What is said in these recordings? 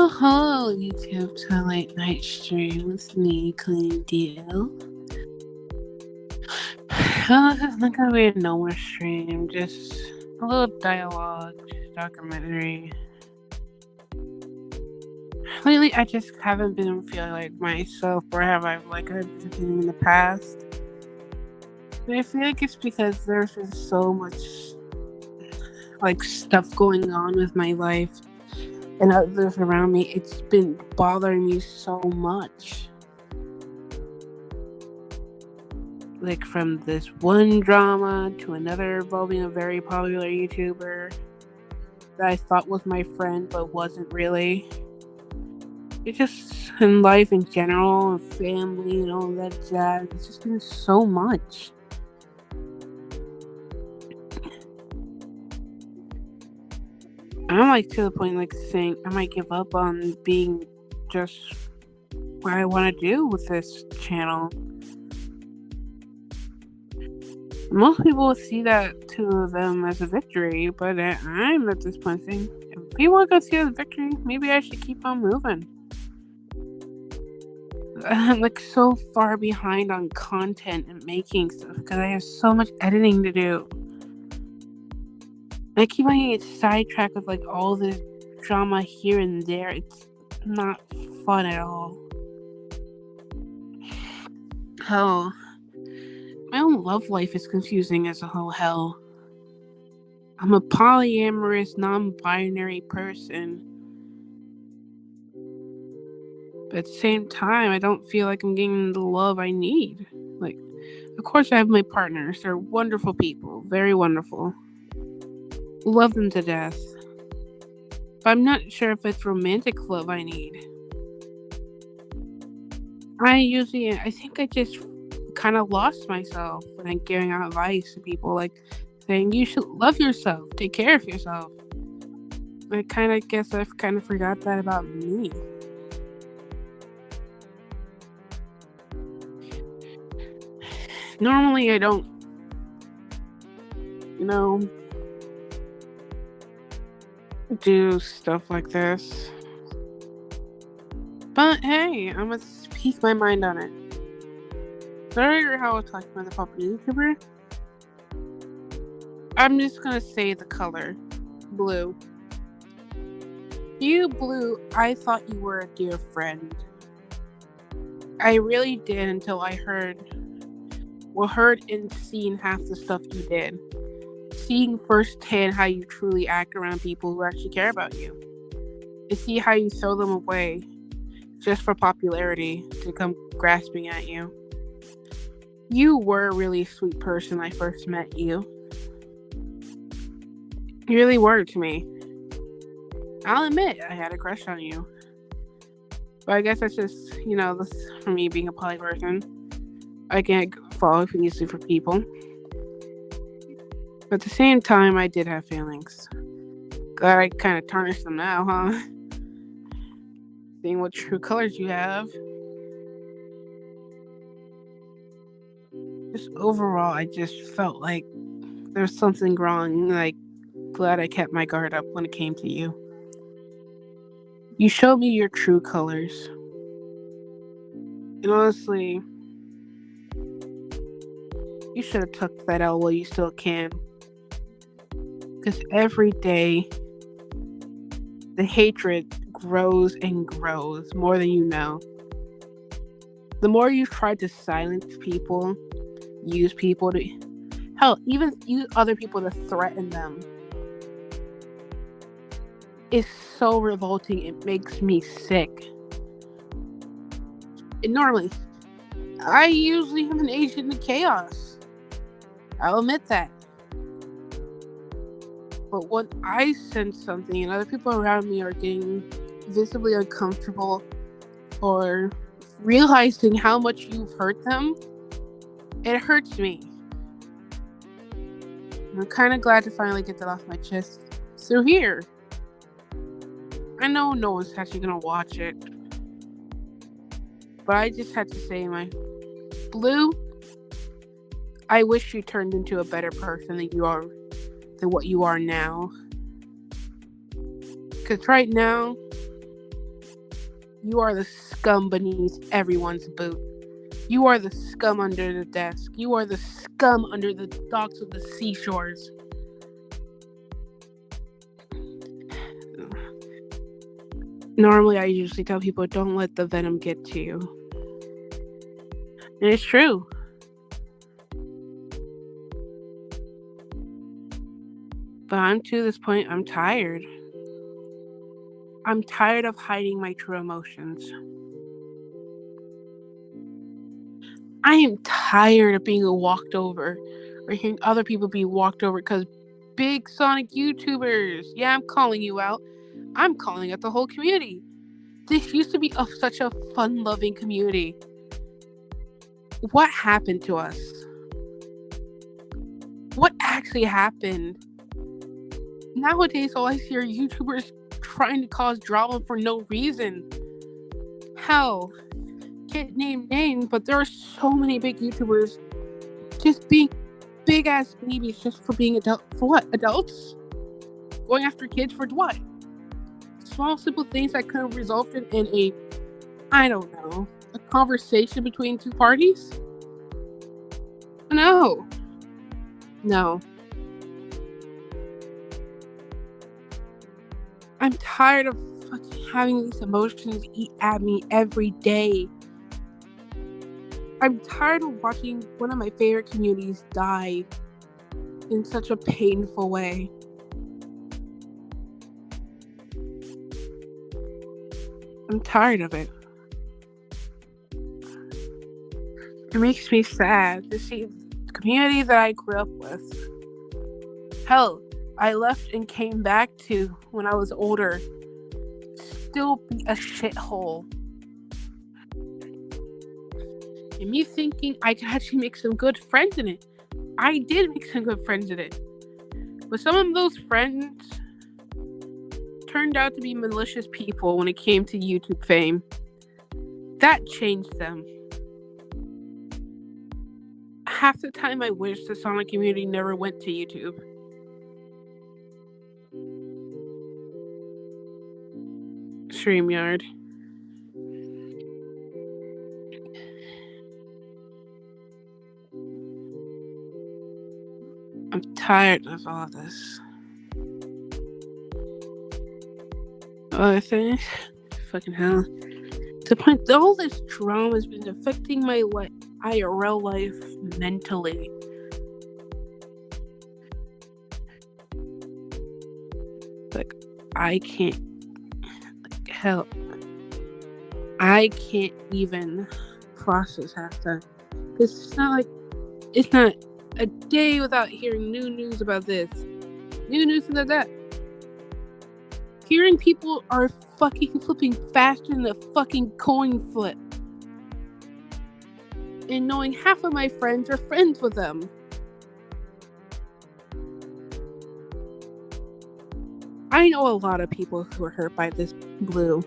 Well, hello, YouTube to Late Night Stream with me, Clean Deal. This is not gonna be a normal stream, just a little dialogue, documentary. Lately, I just haven't been feeling like myself, or have I like I've been feeling in the past. But I feel like it's because there's been so much like stuff going on with my life and others around me. It's been bothering me so much. Like from this one drama to another involving a very popular YouTuber that I thought was my friend but wasn't really. It's just in life in general and family and all that jazz. It's just been so much. I'm like to the point like saying I might give up on being just what I want to do with this channel. Most people see that to them as a victory, but I'm at this point saying, if people are going to see it as a victory, maybe I should keep on moving. I'm like so far behind on content and making stuff because I have so much editing to do. I keep on getting sidetracked with like all this drama here and there. It's not fun at all. Hell, my own love life is confusing as a whole hell. I'm a polyamorous, non-binary person. But at the same time, I don't feel like I'm getting the love I need. Like, of course I have my partners. They're wonderful people. Very wonderful. Love them to death. But I'm not sure if it's romantic love I need. I think I just kind of lost myself when I'm giving out advice to people, like saying you should love yourself, take care of yourself. I kind of guess I've kind of forgot that about me. Normally I don't, do stuff like this. But hey, I'm gonna speak my mind on it. Sorry how I was talking about the popular YouTuber. I'm just gonna say the color. Blue. You, Blue, I thought you were a dear friend. I really did until I heard and seen half the stuff you did. Seeing firsthand how you truly act around people who actually care about you. And see how you throw them away just for popularity to come grasping at you. You were a really sweet person when I first met you. You really were to me. I'll admit I had a crush on you. But I guess that's just, this for me being a poly person. I can't fall easily for people. But at the same time, I did have feelings. Glad I kind of tarnished them now, huh? Seeing what true colors you have. Just overall, I just felt like there was something wrong. Like, glad I kept my guard up when it came to you. You showed me your true colors. And honestly, you should have took that L while you still can. Because every day, the hatred grows and grows more than you know. The more you try to silence people, use people to... Hell, even use other people to threaten them. It's so revolting, it makes me sick. And normally, I usually am an agent of chaos. I'll admit that. But when I sense something and other people around me are getting visibly uncomfortable or realizing how much you've hurt them, it hurts me. I'm kind of glad to finally get that off my chest through here. I know no one's actually going to watch it. But I just had to say, my Blue, I wish you turned into a better person than what you are now. Because right now, You are the scum beneath everyone's boot. You are the scum under the desk. You are the scum under the docks of the seashores. Normally, I usually tell people, don't let the venom get to you. And it's true. But I'm to this point, I'm tired. I'm tired of hiding my true emotions. I am tired of being walked over or hearing other people be walked over because big Sonic YouTubers. Yeah, I'm calling you out. I'm calling out the whole community. This used to be such a fun-loving community. What happened to us? What actually happened? Nowadays, all I see are YouTubers trying to cause drama for no reason. Hell, can't name names, but there are so many big YouTubers just being big-ass babies just for being adult. For what? Adults? Going after kids for what? Small, simple things that could have resulted in a, I don't know, a conversation between two parties? No. I'm tired of fucking having these emotions eat at me every day. I'm tired of watching one of my favorite communities die in such a painful way. I'm tired of it. It makes me sad to see the community that I grew up with. Hell, I left and came back to when I was older. Still be a shithole. And me thinking I could actually make some good friends in it. I did make some good friends in it. But some of those friends turned out to be malicious people when it came to YouTube fame. That changed them. Half the time I wish the Sonic community never went to YouTube. StreamYard. I'm tired of all of this. Other things? Fucking hell. To the point that all this drama has been affecting my IRL life mentally. Like, I can't. Like, hell. I can't even process half that. Because it's not a day without hearing new news about this. New news about that. Hearing people are fucking flipping faster than a fucking coin flip. And knowing half of my friends are friends with them. I know a lot of people who are hurt by Blue.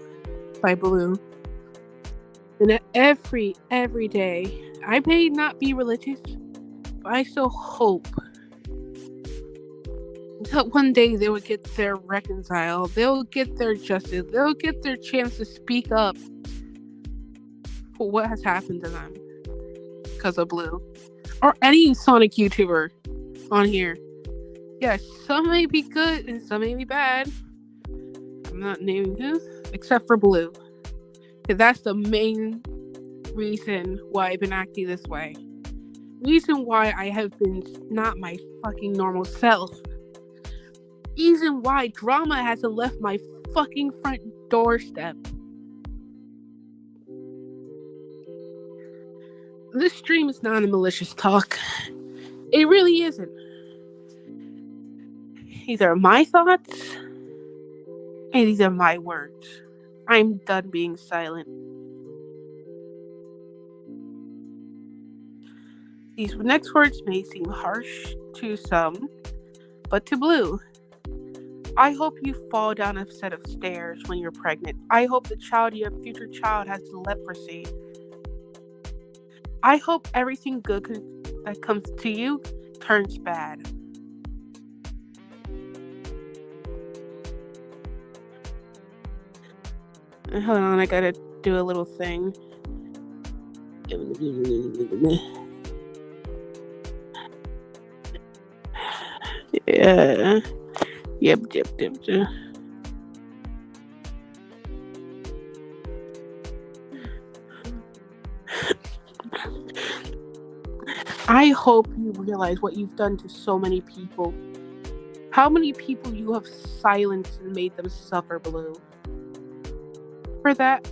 And every day, I may not be religious, but I still hope that one day they will get their reconcile, they'll get their justice, they'll get their chance to speak up for what has happened to them because of Blue. Or any Sonic YouTuber on here. Yeah, some may be good and some may be bad. I'm not naming who, except for Blue. Because that's the main reason why I've been acting this way. Reason why I have been not my fucking normal self. Reason why drama hasn't left my fucking front doorstep. This stream is not a malicious talk. It really isn't. These are my thoughts, and these are my words. I'm done being silent. These next words may seem harsh to some, but to Blue, I hope you fall down a set of stairs when you're pregnant. I hope your future child has leprosy. I hope everything good that comes to you turns bad. Hold on, I gotta do a little thing. Yeah. Yep. I hope you realize what you've done to so many people. How many people you have silenced and made them suffer, Blue. For that,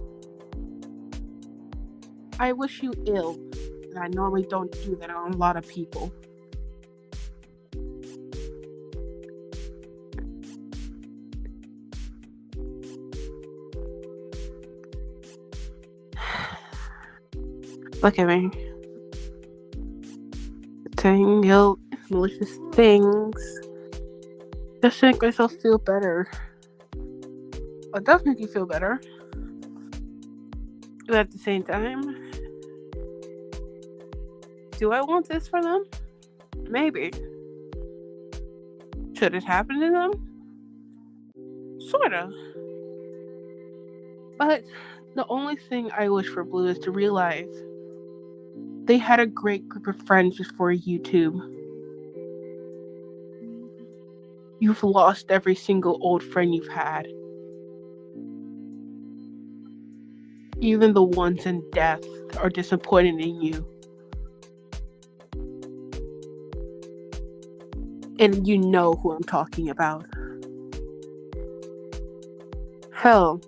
I wish you ill. And I normally don't do that on a lot of people. Look at me. Saying ill, malicious things. Just to make myself feel better. It does make you feel better. But at the same time, do I want this for them? Maybe. Should it happen to them? Sorta. But the only thing I wish for Blue is to realize they had a great group of friends before YouTube. You've lost every single old friend you've had. Even the ones in death are disappointed in you. And you know who I'm talking about. Hell,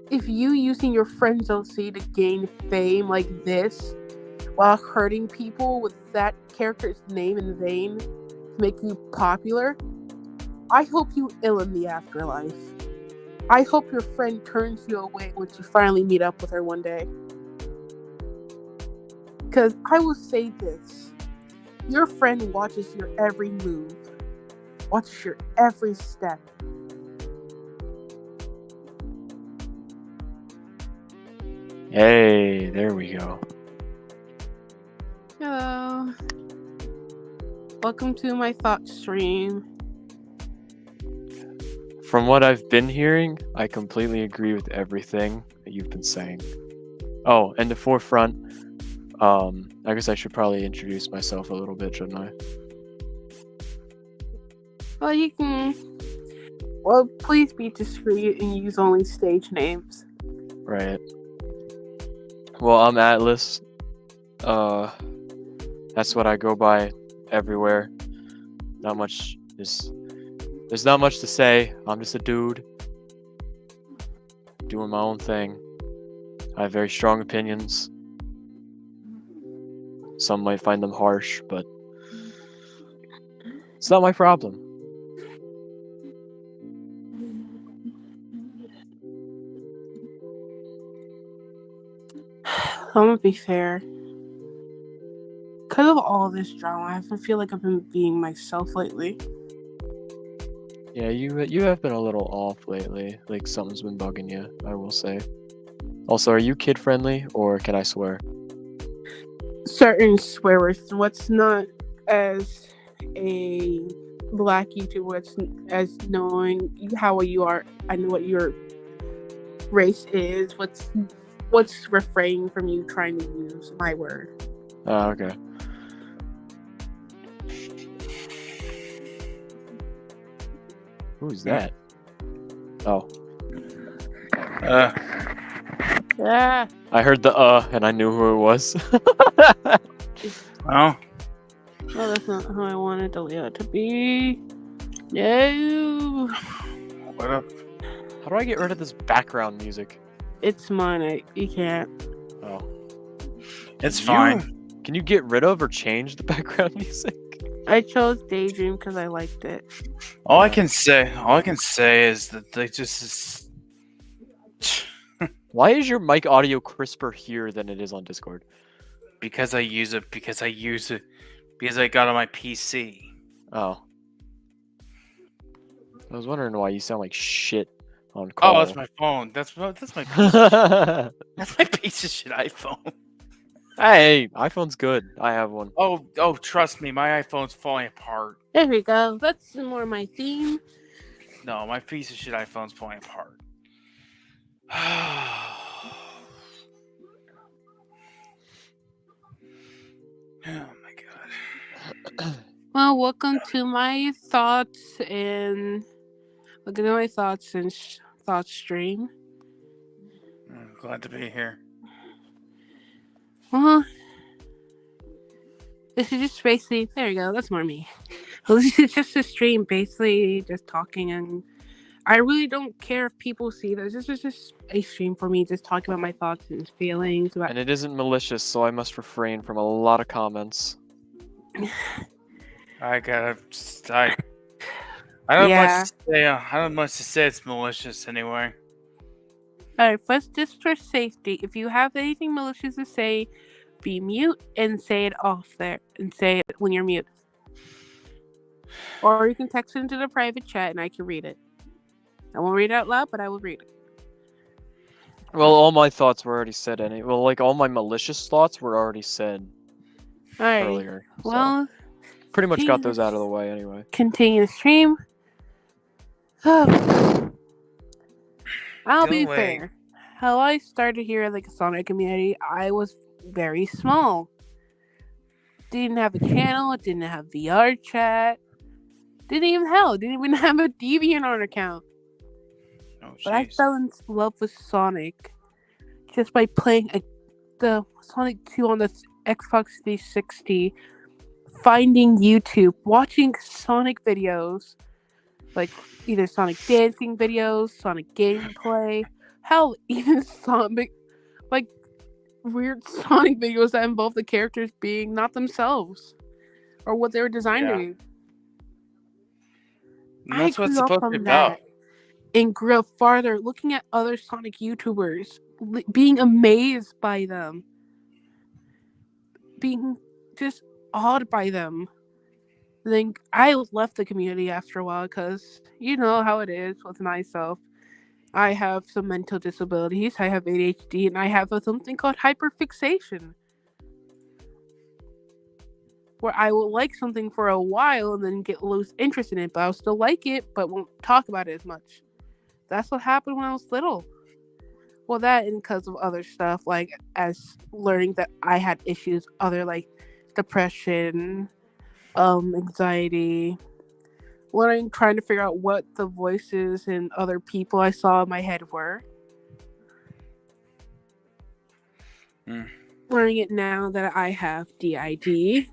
if you using your friend's OC to gain fame like this, while hurting people with that character's name in vain to make you popular, I hope you ill in the afterlife. I hope your friend turns you away once you finally meet up with her one day. Because I will say this, your friend watches your every move, watches your every step. Hey, there we go. Hello. Welcome to my thought stream. From what I've been hearing, I completely agree with everything that you've been saying. Oh, and the forefront, I guess I should probably introduce myself a little bit, shouldn't I? Well, you can... Well, please be discreet and use only stage names. Right. Well, I'm Atlas. That's what I go by everywhere. There's not much to say. I'm just a dude doing my own thing. I have very strong opinions. Some might find them harsh, but it's not my problem. I'm gonna be fair. Because of all this drama, I feel like I've been being myself lately. Yeah, you have been a little off lately. Like something's been bugging you, I will say. Also, are you kid friendly or can I swear? Certain swear words. What's not as a black YouTuber, as knowing how you are. I know what your race is. What's refraining from you trying to use my word. Oh, okay. Who's that? Oh. Yeah. I heard the and I knew who it was. Well, Well, that's not how I wanted Leah to be. No. what up? How do I get rid of this background music? It's mine. You can't. Oh. It's fine. Can you get rid of or change the background music? I chose Daydream because I liked it. All I can say is that they just. Why is your mic audio crisper here than it is on Discord? Because I got on my PC. Oh. I was wondering why you sound like shit on call. Oh, that's my phone. That's my piece of, that's my piece of shit iPhone. Hey, iPhone's good. I have one. Oh, trust me, my iPhone's falling apart. There we go. That's more my theme. No, my piece of shit iPhone's falling apart. Oh my god. Well, welcome to my thoughts and thoughts stream. I'm glad to be here. Well, this is just basically, there you go, that's more me. This is just a stream, basically just talking, and I really don't care if people see this. This is just a stream for me, just talking about my thoughts and feelings about. And it isn't malicious, so I must refrain from a lot of comments. I don't much to say. I don't much to say. It's malicious anyway. Alright, first, just for safety, if you have anything malicious to say, be mute and say it off there, and say it when you're mute. Or you can text it into the private chat and I can read it. I won't read it out loud, but I will read it. Well, all my thoughts were already said anyway. Well, like, all my malicious thoughts were already said earlier. Well, so pretty much got those out of the way anyway. Continue the stream. I'll be fair. How I started here at the Sonic community, I was very small. Didn't have a channel, didn't have VR chat, didn't even have a DeviantArt account. Oh, but I fell in love with Sonic just by playing the Sonic 2 on the Xbox 360, finding YouTube, watching Sonic videos, like either Sonic dancing videos, Sonic gameplay, hell, even Sonic, like weird Sonic videos that involve the characters being not themselves or what they were designed to be. That's what it's supposed to be about. And grew up farther, looking at other Sonic YouTubers, being amazed by them, being just awed by them. Then I left the community after a while because you know how it is with myself. I have some mental disabilities. I have ADHD, and I have something called hyperfixation, where I will like something for a while and then lose interest in it, but I'll still like it, but won't talk about it as much. That's what happened when I was little. Well, that and because of other stuff, like as learning that I had issues, other like depression, anxiety, trying to figure out what the voices and other people I saw in my head were. Learning it now that I have DID,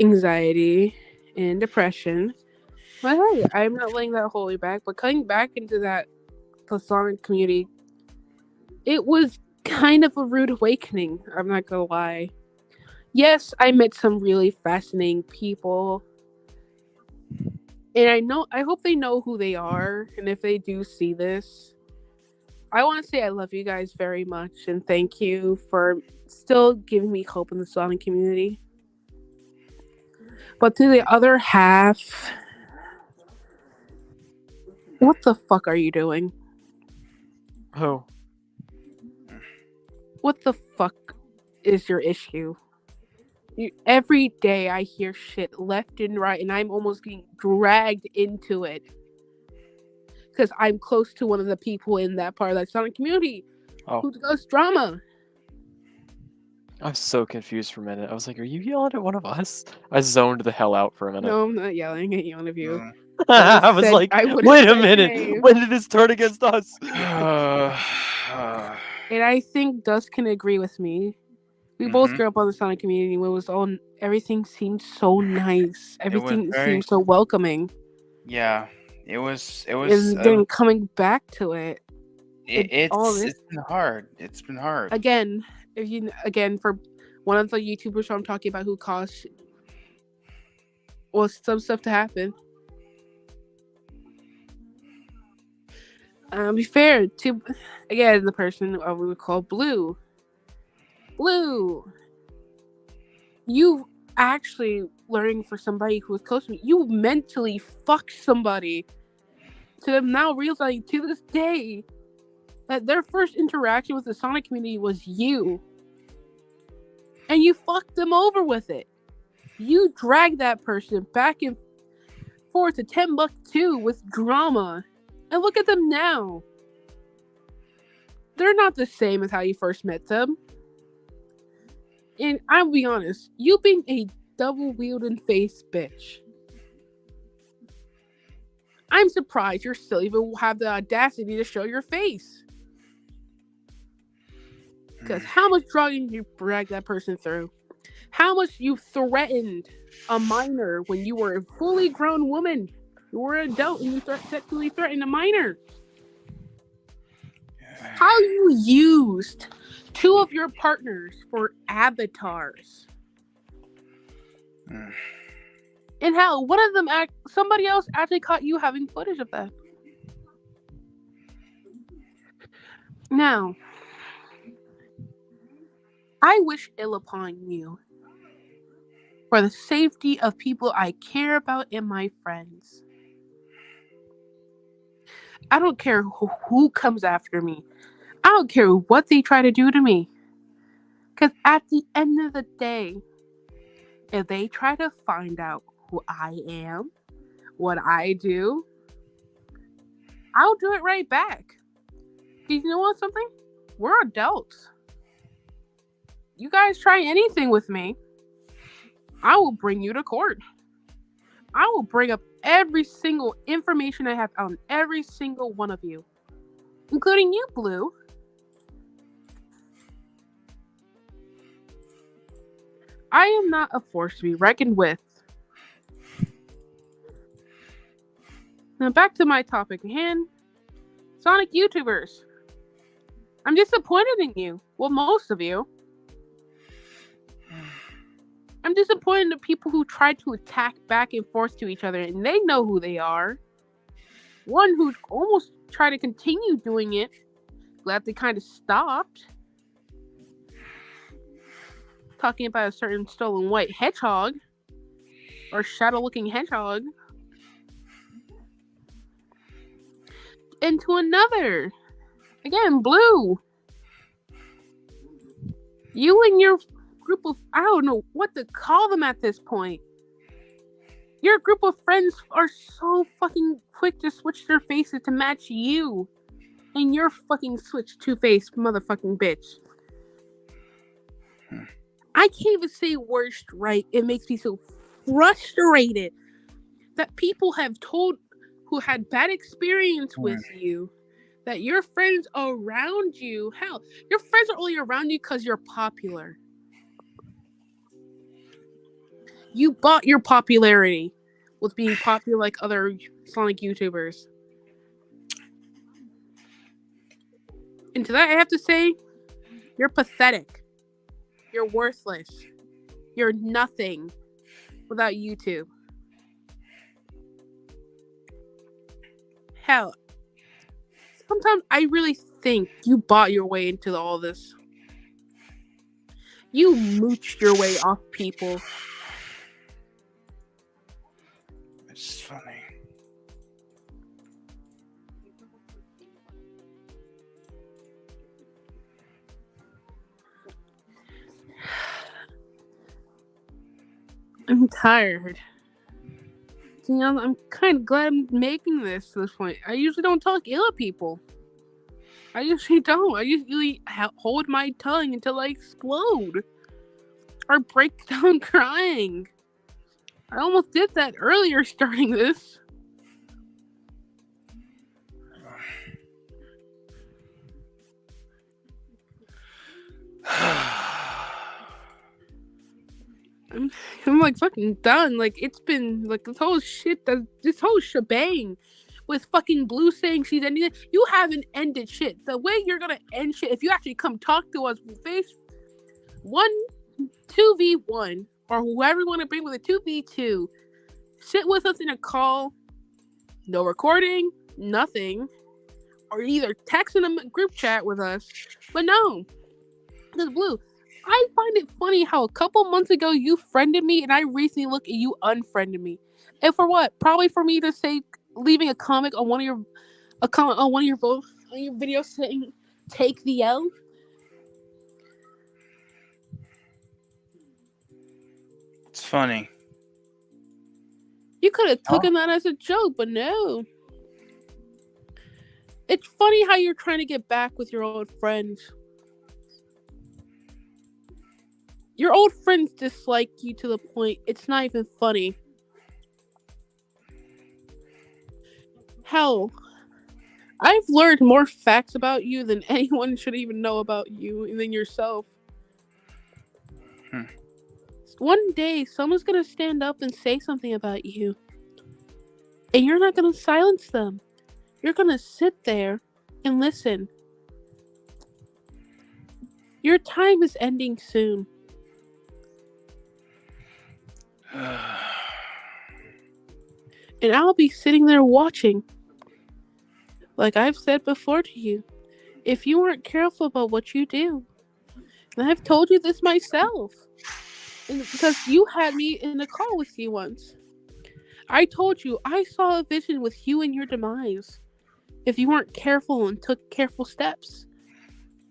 anxiety, and depression. But hey, I'm not letting that hold me back. But coming back into the Sonic community, it was kind of a rude awakening. I'm not gonna lie. Yes, I met some really fascinating people. And I hope they know who they are. And if they do see this, I want to say I love you guys very much. And thank you for still giving me hope in the Sonic community. But to the other half, what the fuck are you doing? Who? What the fuck is your issue? Every day I hear shit left and right, and I'm almost being dragged into it. Because I'm close to one of the people in that part of that Sonic community who does drama. I was so confused for a minute. I was like, are you yelling at one of us? I zoned the hell out for a minute. No, I'm not yelling at one of you. I was like, wait a minute. When did this turn against us? And I think Dust can agree with me. We both grew up on the Sonic community where everything seemed so nice. Everything seemed so welcoming. Yeah, it was. And then coming back to it. It's been hard. It's been hard. Again, for one of the YouTubers I'm talking about who caused some stuff to happen. Be fair to the person we would call Blue. Blue, you actually learning for somebody who was close to me. You mentally fucked somebody to them now realizing to this day that their first interaction with the Sonic community was you. And you fucked them over with it. You dragged that person back and forth to Timbuktu with drama. And look at them now. They're not the same as how you first met them. And I'll be honest, you being a double-wielding face bitch, I'm surprised you still even have the audacity to show your face. Because how much drama you drag that person through? How much you threatened a minor when you were a fully grown woman? You were an adult and you sexually threatened a minor. How you used 2 of your partners for avatars. And how one of them somebody else actually caught you having footage of that. Now, I wish ill upon you for the safety of people I care about and my friends. I don't care who comes after me. I don't care what they try to do to me. Because at the end of the day, if they try to find out who I am, what I do, I'll do it right back. You know what, something? We're adults. You guys try anything with me, I will bring you to court. I will bring up every single information I have on every single one of you, including you, Blue. I am not a force to be reckoned with. Now back to my topic at hand. Sonic YouTubers. I'm disappointed in you. Well, most of you. I'm disappointed in people who try to attack back and forth to each other, and they know who they are. One who almost tried to continue doing it. Glad they kind of stopped. Talking about a certain stolen white hedgehog. Or shadow-looking hedgehog. And to another. Again, Blue. You and your group of, I don't know what to call them at this point. Your group of friends are so fucking quick to switch their faces to match you. And you're fucking switch two-faced motherfucking bitch. I can't even say worst right. It makes me so frustrated that people have told who had bad experience with you that your friends around you, hell, your friends are only around you because you're popular. You bought your popularity with being popular like other Sonic YouTubers. And to that I have to say, you're pathetic. You're worthless. You're nothing without YouTube. Hell, sometimes I really think you bought your way into all this. You mooched your way off people. It's funny. I'm tired. You know, I'm kind of glad I'm making this to this point. I usually don't talk ill of people. I usually don't. I usually hold my tongue until I explode. Or break down crying. I almost did that earlier starting this. I'm like fucking done. Like it's been like this whole shebang with fucking Blue saying she's ending it. You haven't ended shit. The way you're gonna end shit if you actually come talk to us face 2v1 or whoever you want to bring with a 2v2. Sit with us in a call. No recording, nothing. Or either text in a group chat with us. But no. Because Blue, I find it funny how a couple months ago you friended me and I recently look at you unfriended me. And for what? Probably for me to say leaving a comment on one of your videos saying take the L. It's funny. You could have Huh? taken that as a joke, but no. It's funny how you're trying to get back with your old friends. Your old friends dislike you to the point it's not even funny. Hell, I've learned more facts about you than anyone should even know about you and than yourself. One day, someone's gonna stand up and say something about you. And you're not gonna silence them. You're gonna sit there and listen. Your time is ending soon. And I'll be sitting there watching. Like I've said before to you, if you aren't careful about what you do, and I've told you this myself, and because you had me in a call with you once. I told you I saw a vision with you and your demise. If you weren't careful and took careful steps.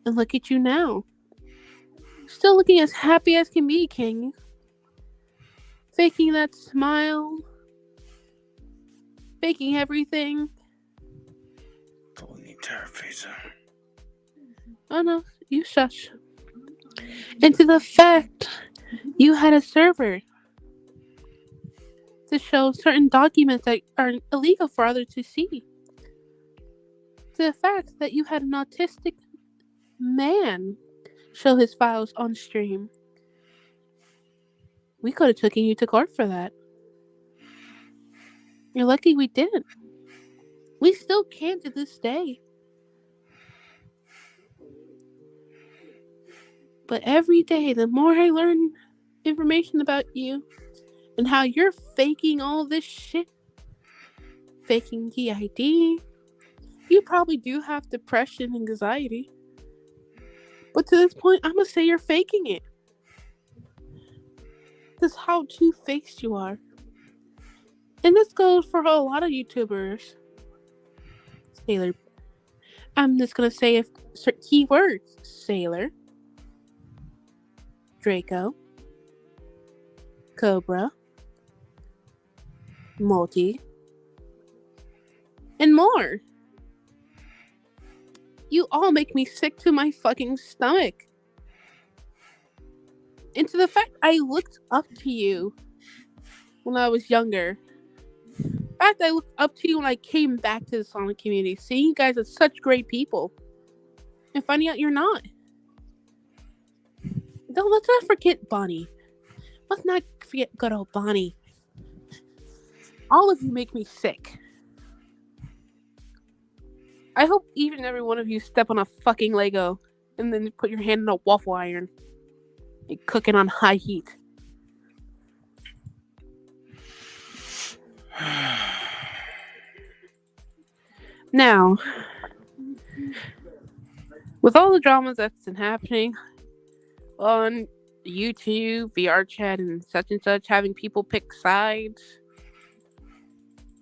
And look at you now. Still looking as happy as can be, King. Faking that smile. Faking everything. Don't need face. Oh no, you shush. And to the fact you had a server to show certain documents that are illegal for others to see. To the fact that you had an autistic man show his files on stream. We could have taken you to court for that. You're lucky we didn't. We still can to this day. But every day, the more I learn information about you and how you're faking all this shit, faking DID, you probably do have depression and anxiety. But to this point, I'm gonna say you're faking it. That's how two-faced you are. And this goes for a lot of YouTubers. Sailor. I'm just gonna say keywords. Sailor. Draco. Cobra. Multi. And more. You all make me sick to my fucking stomach. And to the fact I looked up to you when I was younger. In fact, I looked up to you when I came back to the Sonic community, seeing you guys as such great people. And finding out you're not. Let's not forget Bonnie. Let's not forget good old Bonnie. All of you make me sick. I hope even and every one of you step on a fucking Lego and then put your hand in a waffle iron and cook it on high heat. Now, with all the dramas that's been happening on YouTube, VR chat, and such, having people pick sides,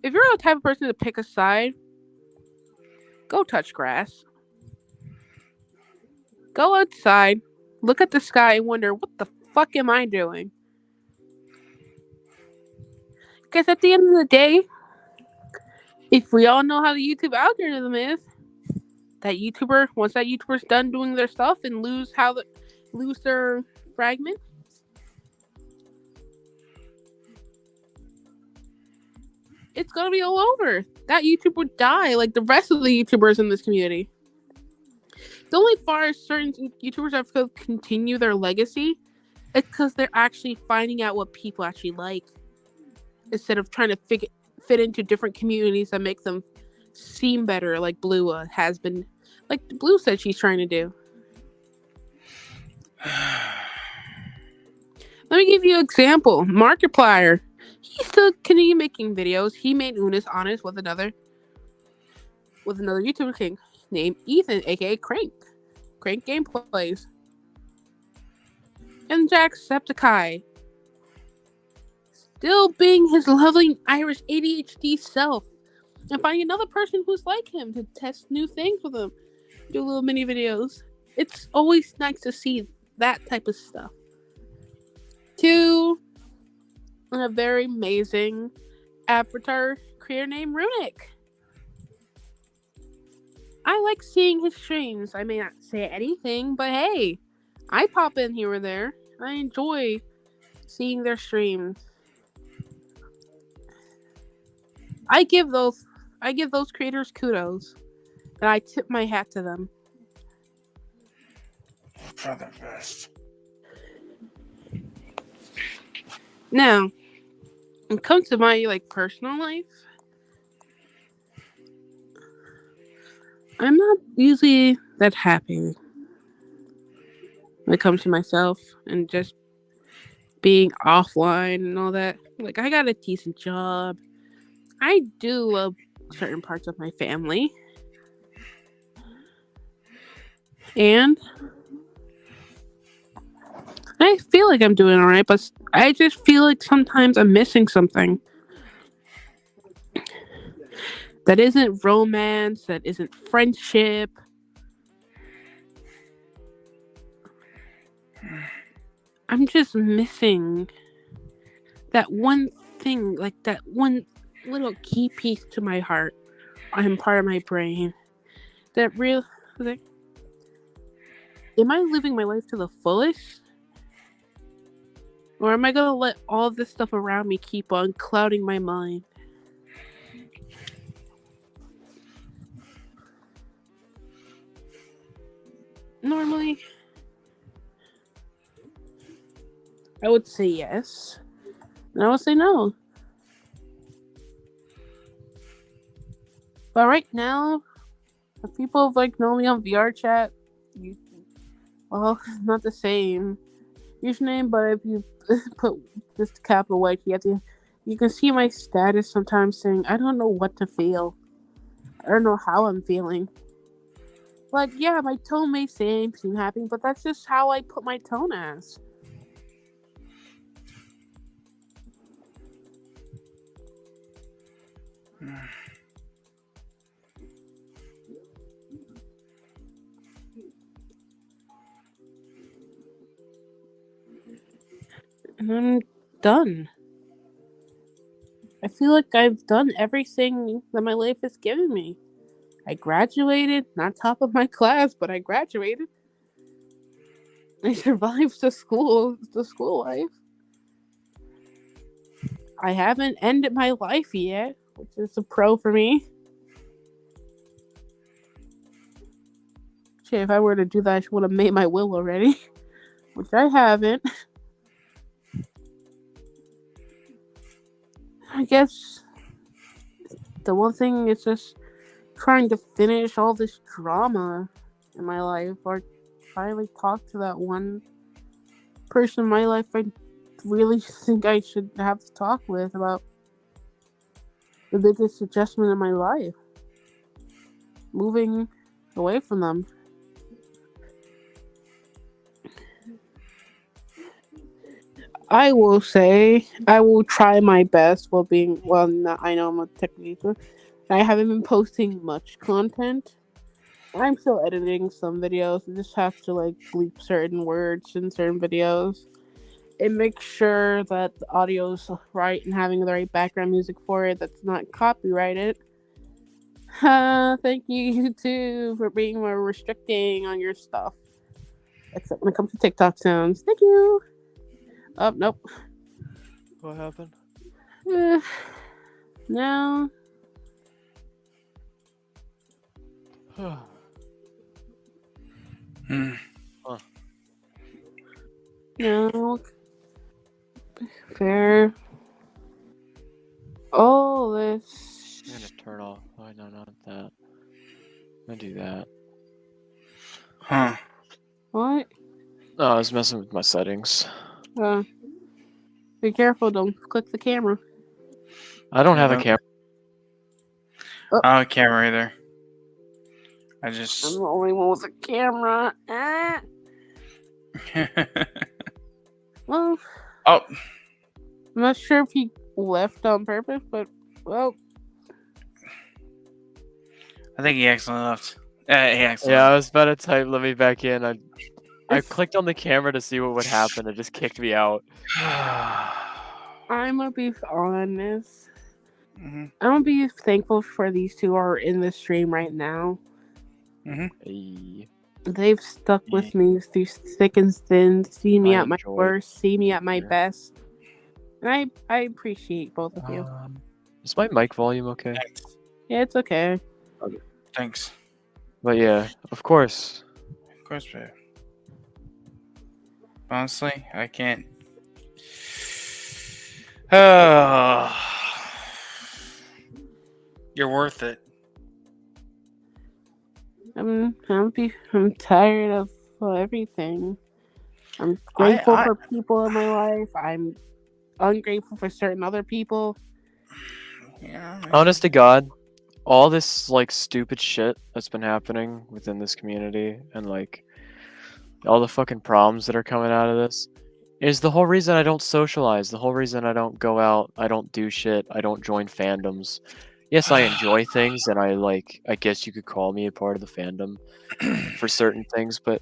if you're the type of person to pick a side, go touch grass. Go outside, look at the sky, and wonder, what the fuck am I doing? Because at the end of the day, if we all know how the YouTube algorithm is, that YouTuber, once that YouTuber's done doing their stuff and lose their fragment, it's gonna be all over. That YouTube would die like the rest of the YouTubers in this community. The only far as certain YouTubers have to continue their legacy is because they're actually finding out what people actually like, instead of trying to fit into different communities that make them seem better, like Blue has been, like Blue said she's trying to do. Let me give you an example. Markiplier. He's still continue making videos. He made Unis Honest with another YouTuber king named Ethan, aka Crank. Crank Gameplays. And Jacksepticeye. Still being his lovely Irish ADHD self. And finding another person who's like him to test new things with him. Do little mini videos. It's always nice to see that type of stuff. To a very amazing avatar creator named Runic. I like seeing his streams. I may not say anything, but hey, I pop in here or there. I enjoy seeing their streams. I give those creators kudos, and I tip my hat to them. For the best. Now, when it comes to my personal life, I'm not usually that happy when it comes to myself and just being offline and all that. Like, I got a decent job. I do love certain parts of my family. And I feel like I'm doing alright, but I just feel like sometimes I'm missing something. That isn't romance, that isn't friendship. I'm just missing that one thing, like that one little key piece to my heart and part of my brain. That real, like, am I living my life to the fullest? Or am I gonna let all this stuff around me keep on clouding my mind? Normally, I would say yes, and I would say no. But right now, the people know me on VR chat, well, not the same username, but if you put this capital Y T at the end, you can see my status sometimes saying, I don't know what to feel. I don't know how I'm feeling. Like, yeah, my tone may seem happy, but that's just how I put my tone as. And I'm done. I feel like I've done everything that my life has given me. I graduated, not top of my class, but I graduated. I survived the school life. I haven't ended my life yet, which is a pro for me. Shit, if I were to do that, I would have made my will already, which I haven't. I guess the one thing is just trying to finish all this drama in my life, or finally talk to that one person in my life I really think I should have to talk with about the biggest adjustment in my life. Moving away from them. I will say I will try my best while being I know I'm a tech teacher. I haven't been posting much content. I'm still editing some videos. I just have to bleep certain words in certain videos and make sure that the audio's right and having the right background music for it that's not copyrighted. Thank you YouTube for being more restricting on your stuff. Except when it comes to TikTok sounds. Thank you. Oh, nope. What happened? No. Huh. No. Fair. Oh, this. I'm gonna turn off. Oh, no, not that. I'm gonna do that. Huh. What? No, I was messing with my settings. Be careful, don't click the camera. I don't have a Nope. camera. I don't have a camera either. I'm the only one with a camera. Well, Oh, I'm not sure if he left on purpose, but well, I think he accidentally left. He accidentally Yeah, I left. was about to type let me back in. I clicked on the camera to see what would happen. It just kicked me out. I'm gonna be honest. Mhm. I'm gonna be thankful for these two are in the stream right now. Mhm. Hey, They've stuck with me through thick and thin, seen me I at my enjoy worst, seen me at my here. best. And I appreciate both of you. Is my mic volume okay? Thanks. Yeah, it's okay. Thanks. But yeah, of course. Of course, babe. Honestly, I can't. You're worth it. I'm tired of everything. I'm grateful for people in my life. I'm ungrateful for certain other people. Yeah. Honest to God, all this like stupid shit that's been happening within this community and like all the fucking problems that are coming out of this is the whole reason I don't socialize, the whole reason I don't go out, I don't do shit, I don't join fandoms. Yes, I enjoy things and I guess you could call me a part of the fandom for certain things, but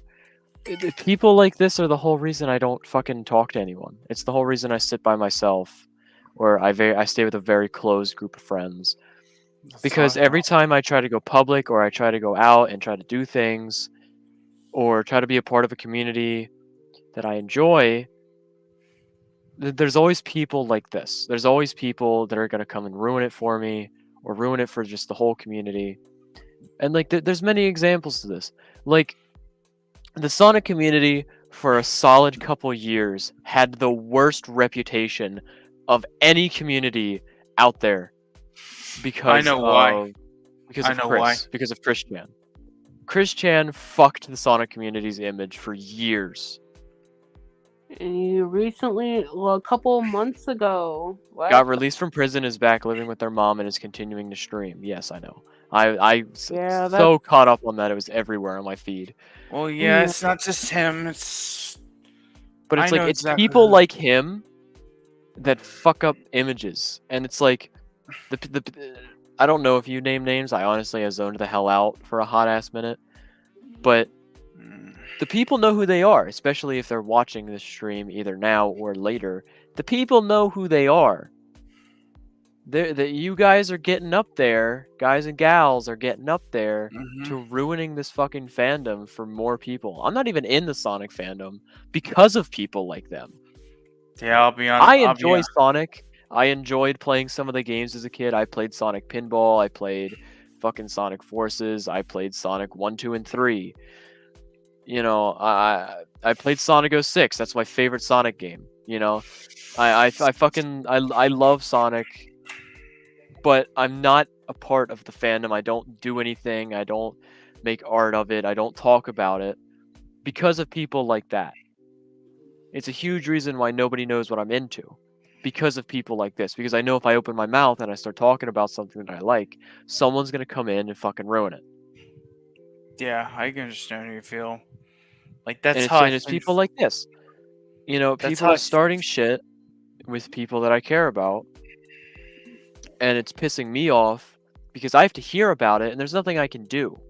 people like this are the whole reason I don't fucking talk to anyone. It's the whole reason I sit by myself or I stay with a very closed group of friends. Because every time I try to go public or I try to go out and try to do things or try to be a part of a community that I enjoy, there's always people like this. There's always people that are going to come and ruin it for me or ruin it for just the whole community. And like there's many examples to this. Like the Sonic community for a solid couple years had the worst reputation of any community out there because I know why. Because I of know Chris, why. because of Chris Chan. Chris Chan fucked the Sonic community's image for years. And you recently, well, a couple months ago, Got released from prison, is back living with their mom, and is continuing to stream. Yes, I know. I Yeah, so caught up on that. It was everywhere on my feed. Well, yeah, it's not just him. It's But it's I like know it's exactly people who- like him that fuck up images, and it's like the I don't know if you name names. I honestly have zoned the hell out for a hot ass minute, but the people know who they are, especially if they're watching this stream either now or later. The people know who they are. That you guys are getting up there, guys and gals are getting up there to ruining this fucking fandom for more people. I'm not even in the Sonic fandom because of people like them. Yeah, I'll be honest. I enjoy Sonic. I enjoyed playing some of the games as a kid. I played Sonic Pinball. I played fucking Sonic Forces. I played Sonic 1, 2, and 3. You know, I played Sonic 06. That's my favorite Sonic game. You know, I love Sonic, but I'm not a part of the fandom. I don't do anything. I don't make art of it. I don't talk about it because of people like that. It's a huge reason why nobody knows what I'm into. Because of people like this. Because I know if I open my mouth and I start talking about something that I like, someone's gonna come in and fucking ruin it. Yeah, I can understand how you feel. Like that's and how it's people like this. You know, people are starting shit with people that I care about, and it's pissing me off because I have to hear about it, and there's nothing I can do.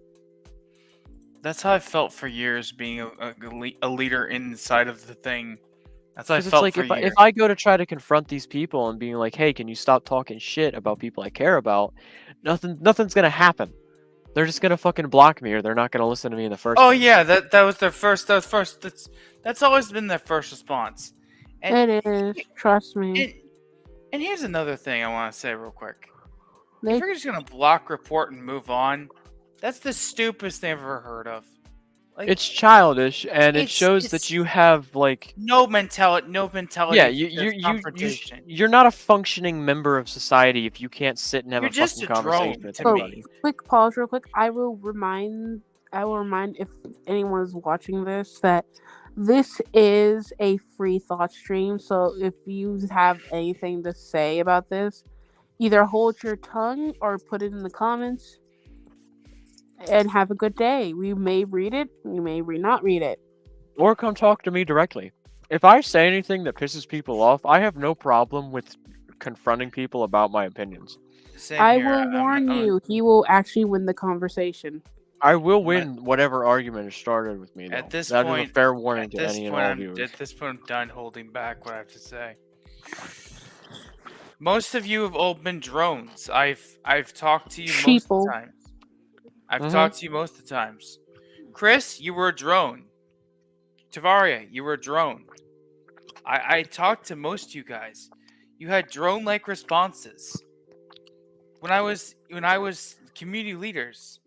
That's how I felt for years, being a leader inside of the thing. That's how I It's felt like for years. if I go to try to confront these people and being like, "Hey, can you stop talking shit about people I care about?" Nothing's gonna happen. They're just gonna fucking block me, or they're not gonna listen to me in the first place. Oh yeah, that was their first. That was first. That's always been their first response. And it is. Trust me. And here's another thing I want to say real quick. They- If you're just gonna block, report, and move on, that's the stupidest thing I've ever heard of. Like, it's childish, and it shows that you have like no mentality. Yeah, you're not a functioning member of society if you can't sit and have a fucking conversation with anybody. Quick pause, real quick. I will remind if anyone is watching this that this is a free thought stream. So if you have anything to say about this, either hold your tongue or put it in the comments. And have a good day. We may read it, we may not read it. Or come talk to me directly. If I say anything that pisses people off, I have no problem with confronting people about my opinions. I will warn you, he will actually win the conversation. I will win whatever argument is started with me, though. At this that point, is a fair warning to any and all viewers. At this point, I'm done holding back what I have to say. Most of you have all been drones. I've talked to you most of Sheeple. the times. I've Mhm. talked to you most of the times. Chris, you were a drone. Tavaria, you were a drone. I talked to most of you guys. You had drone-like responses. When I was community leaders,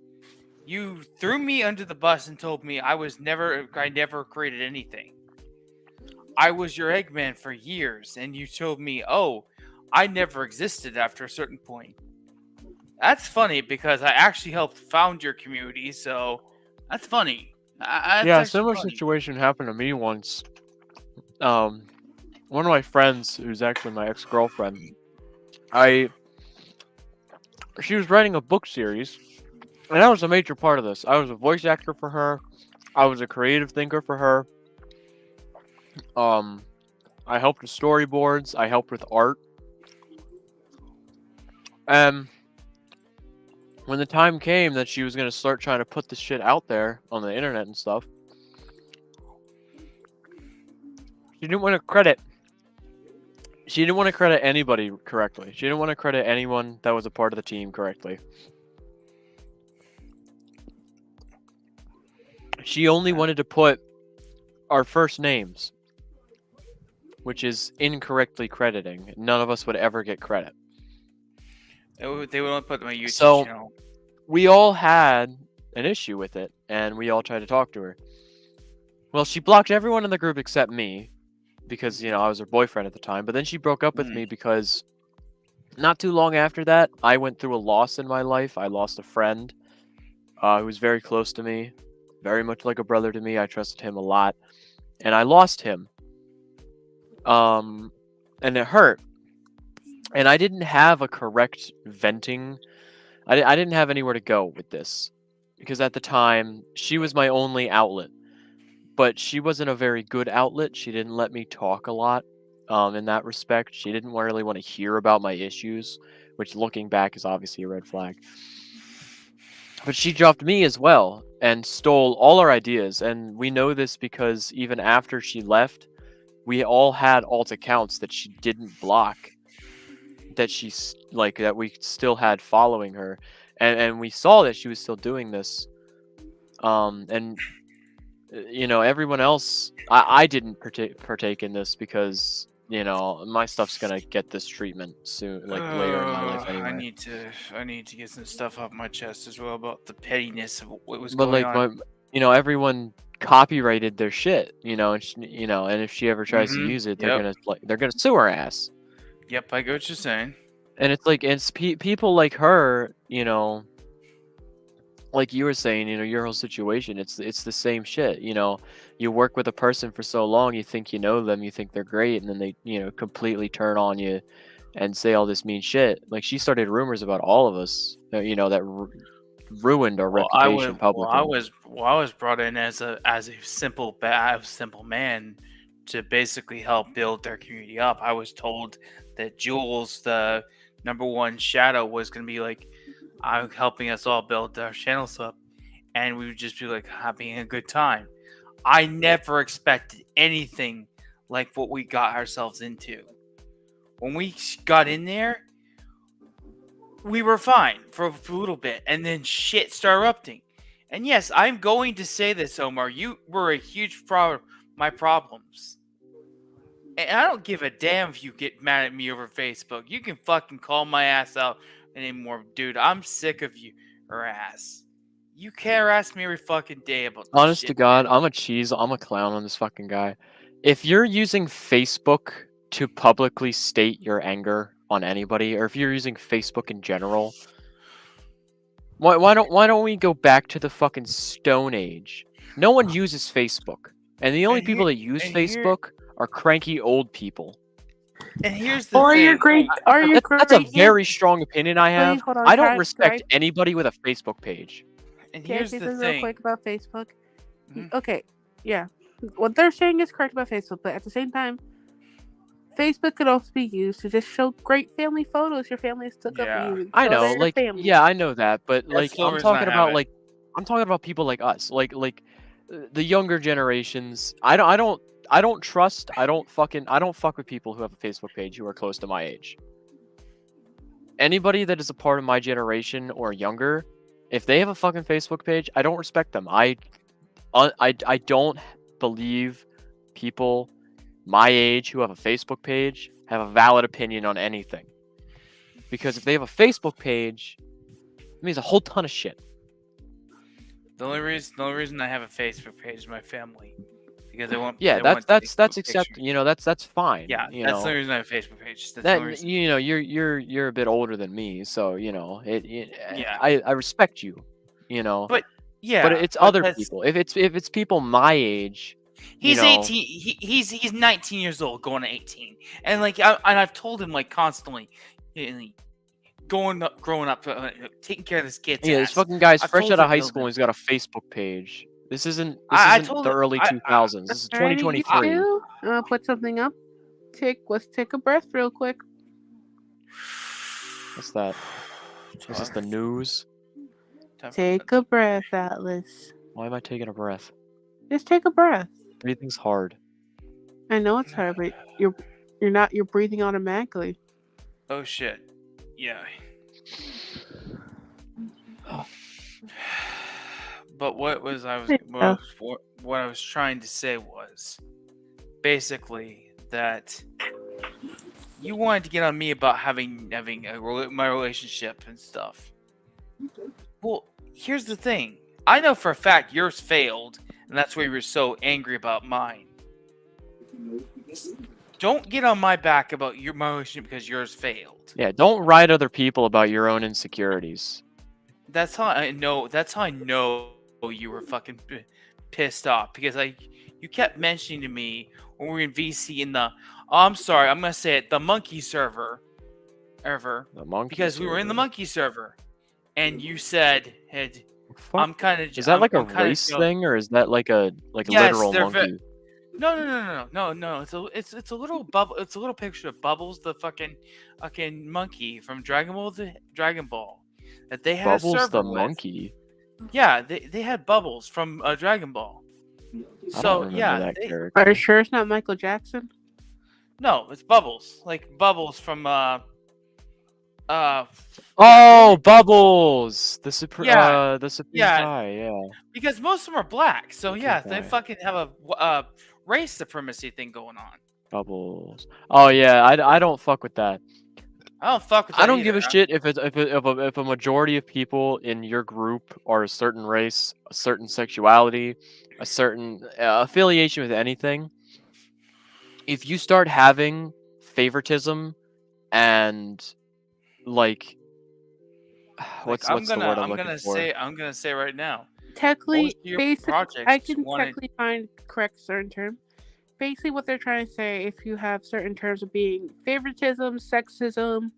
you threw me under the bus and told me I never created anything. I was your Eggman for years, and you told me, oh, I never existed after a certain point. That's funny because I actually helped found your community, so that's funny. That's Yeah, a actually similar funny. situation happened to me once. One of my friends, who's actually my ex-girlfriend, she was writing a book series, and I was a major part of this. I was a voice actor for her. I was a creative thinker for her. I helped with storyboards. I helped with art. And when the time came that she was gonna start trying to put this shit out there on the internet and stuff, she didn't want to credit. She didn't want to credit anybody correctly. She didn't want to credit anyone that was a part of the team correctly. She only wanted to put our first names, which is incorrectly crediting. None of us would ever get credit. They would only put them on YouTube So- channel. We all had an issue with it, and we all tried to talk to her. Well, she blocked everyone in the group except me, because, you know, I was her boyfriend at the time. But then she broke up with me because not too long after that, I went through a loss in my life. I lost a friend who was very close to me, very much like a brother to me. I trusted him a lot, and I lost him. And it hurt. And I didn't have a correct venting. I didn't have anywhere to go with this, because at the time, she was my only outlet. But she wasn't a very good outlet. She didn't let me talk a lot in that respect. She didn't really want to hear about my issues, which looking back is obviously a red flag. But she dropped me as well and stole all our ideas. And we know this because even after she left, we all had alt accounts that she didn't block, that that we still had following her, and we saw that she was still doing this. And you know, everyone else, I didn't partake in this because, you know, my stuff's gonna get this treatment soon, like later in my life anyway. I need to get some stuff off my chest as well about the pettiness of what was But going like on. you know, everyone copyrighted their shit, you know, and you know, and if she ever tries to Mhm, use it, yep. they're gonna sue her ass. Yep, I get what you're saying. And it's like it's people like her, you know, like you were saying, you know, your whole situation, it's the same shit, you know. You work with a person for so long, you think you know them, you think they're great, and then they, you know, completely turn on you and say all this mean shit. Like she started rumors about all of us, you know, that ruined our reputation publicly. I was brought in as a simple man to basically help build their community up. I was told that Jules, the #1 shadow, was gonna be like, I'm helping us all build our channels up, and we would just be like having a good time. I never expected anything like what we got ourselves into. When we got in there, we were fine for a little bit, and then shit started erupting. And yes, I'm going to say this, Omar. You were a huge part of my problems. And I don't give a damn if you get mad at me over Facebook. You can fucking call my ass out anymore, dude. I'm sick of you, ass. You can't harass me every fucking day about this Honest shit, to God, man. I'm a clown on this fucking guy. If you're using Facebook to publicly state your anger on anybody, or if you're using Facebook in general, why don't we go back to the fucking Stone Age? No one uses Facebook, and the only And people here- that use and here- Facebook are cranky old people. And here's the Or thing. your great, or your That's a great very strong opinion I have. hold on, I don't can I- respect anybody with a Facebook page. And Can I here's say the something real thing. quick about Facebook? Mhm. Okay, yeah. What they're saying is correct about Facebook, but at the same time, Facebook could also be used to just show great family photos your family has took Yeah. of you. I show know, their like, family. yeah, I know that, but That's like, the I'm reason I talking have about it. like, I'm talking about people like us, like the younger generations. I don't fuck with people who have a Facebook page who are close to my age. anybody that is a part of my generation or younger, if they have a fucking Facebook page, I don't respect them. I don't believe people my age who have a Facebook page have a valid opinion on anything. Because if they have a Facebook page, it means a whole ton of shit. The only reason I have a Facebook page is my family, because they want. Yeah, they want that's Facebook accept. picture. You know, that's fine. Yeah, you that's know. the only reason I have a Facebook page. That's the only That reason. you know, you're a bit older than me, so you know Yeah. I respect you. You know, But yeah, but it's but other that's- people. If it's people my age, He's you know, 18. He's 19 years old, going to 18, and like I've told him like constantly, growing up, taking care of this kid's yeah, this ass. fucking guy's I've fresh told out of him high to school build and he's got a Facebook page. This isn't I told the him- early I- 2000s. This is Alrighty, you 2023. two, put something up. Let's take a breath real quick. What's that? Is this the news? Take a breath, Atlas. Why am I taking a breath? Just take a breath. Breathing's hard. I know it's hard, but you're breathing automatically. Oh shit! Yeah. But what I was trying to say was basically that you wanted to get on me about having my relationship and stuff. Well, here's the thing. I know for a fact yours failed, and that's why you were so angry about mine. Don't get on my back about my relationship because yours failed. Yeah, don't write other people about your own insecurities. That's how I know. That's how I know you were fucking pissed off, because you kept mentioning to me when we were in VC in the. Oh, I'm sorry, I'm gonna say it. The monkey server, The monkey because we were in the server. monkey server, and you said, "Hey, Fuck. I'm kind of." Is that like a race thing, or is that like a Yes, literal they're monkey? No. It's a little bubble. It's a little picture of Bubbles, the fucking monkey from Dragon Ball. That they had a Bubbles server the with. monkey. Yeah, they had Bubbles from Dragon Ball. I So don't remember yeah, that Are character. you sure it's not Michael Jackson? no, it's Bubbles, like Bubbles from Oh, Bubbles! The supreme Yeah, yeah. guy, yeah. because most of them are black. So yeah, they Okay. fucking have a race supremacy thing going on. Bubbles. Oh yeah, I don't fuck with that. I don't fuck with. I that don't give a either. shit if a majority of people in your group are a certain race, a certain sexuality, a certain affiliation with anything. If you start having favoritism and like what's the word I'm looking for? I'm gonna say right now. Technically, Most of your basically, projects I can wanted- technically find correct certain term. Basically, what they're trying to say, if you have certain terms of being favoritism, sexism,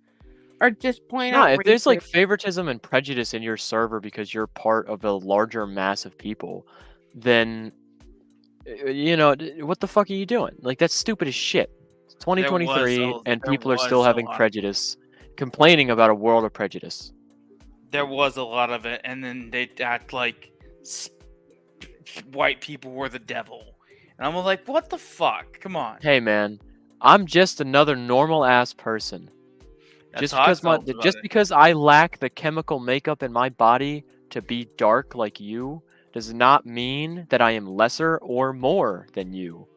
or just plain No, out if there's like racist, favoritism and prejudice in your server because you're part of a larger mass of people, then you know what the fuck are you doing? Like that's stupid as shit. It's 2023 and there people are was still a having lot. prejudice, complaining about a world of prejudice. There was a lot of it, and then they'd act like white people were the devil. And I'm like, what the fuck? Come on. Hey man, I'm just another normal ass person. That's how I felt about it. Because I lack the chemical makeup in my body to be dark like you does not mean that I am lesser or more than you.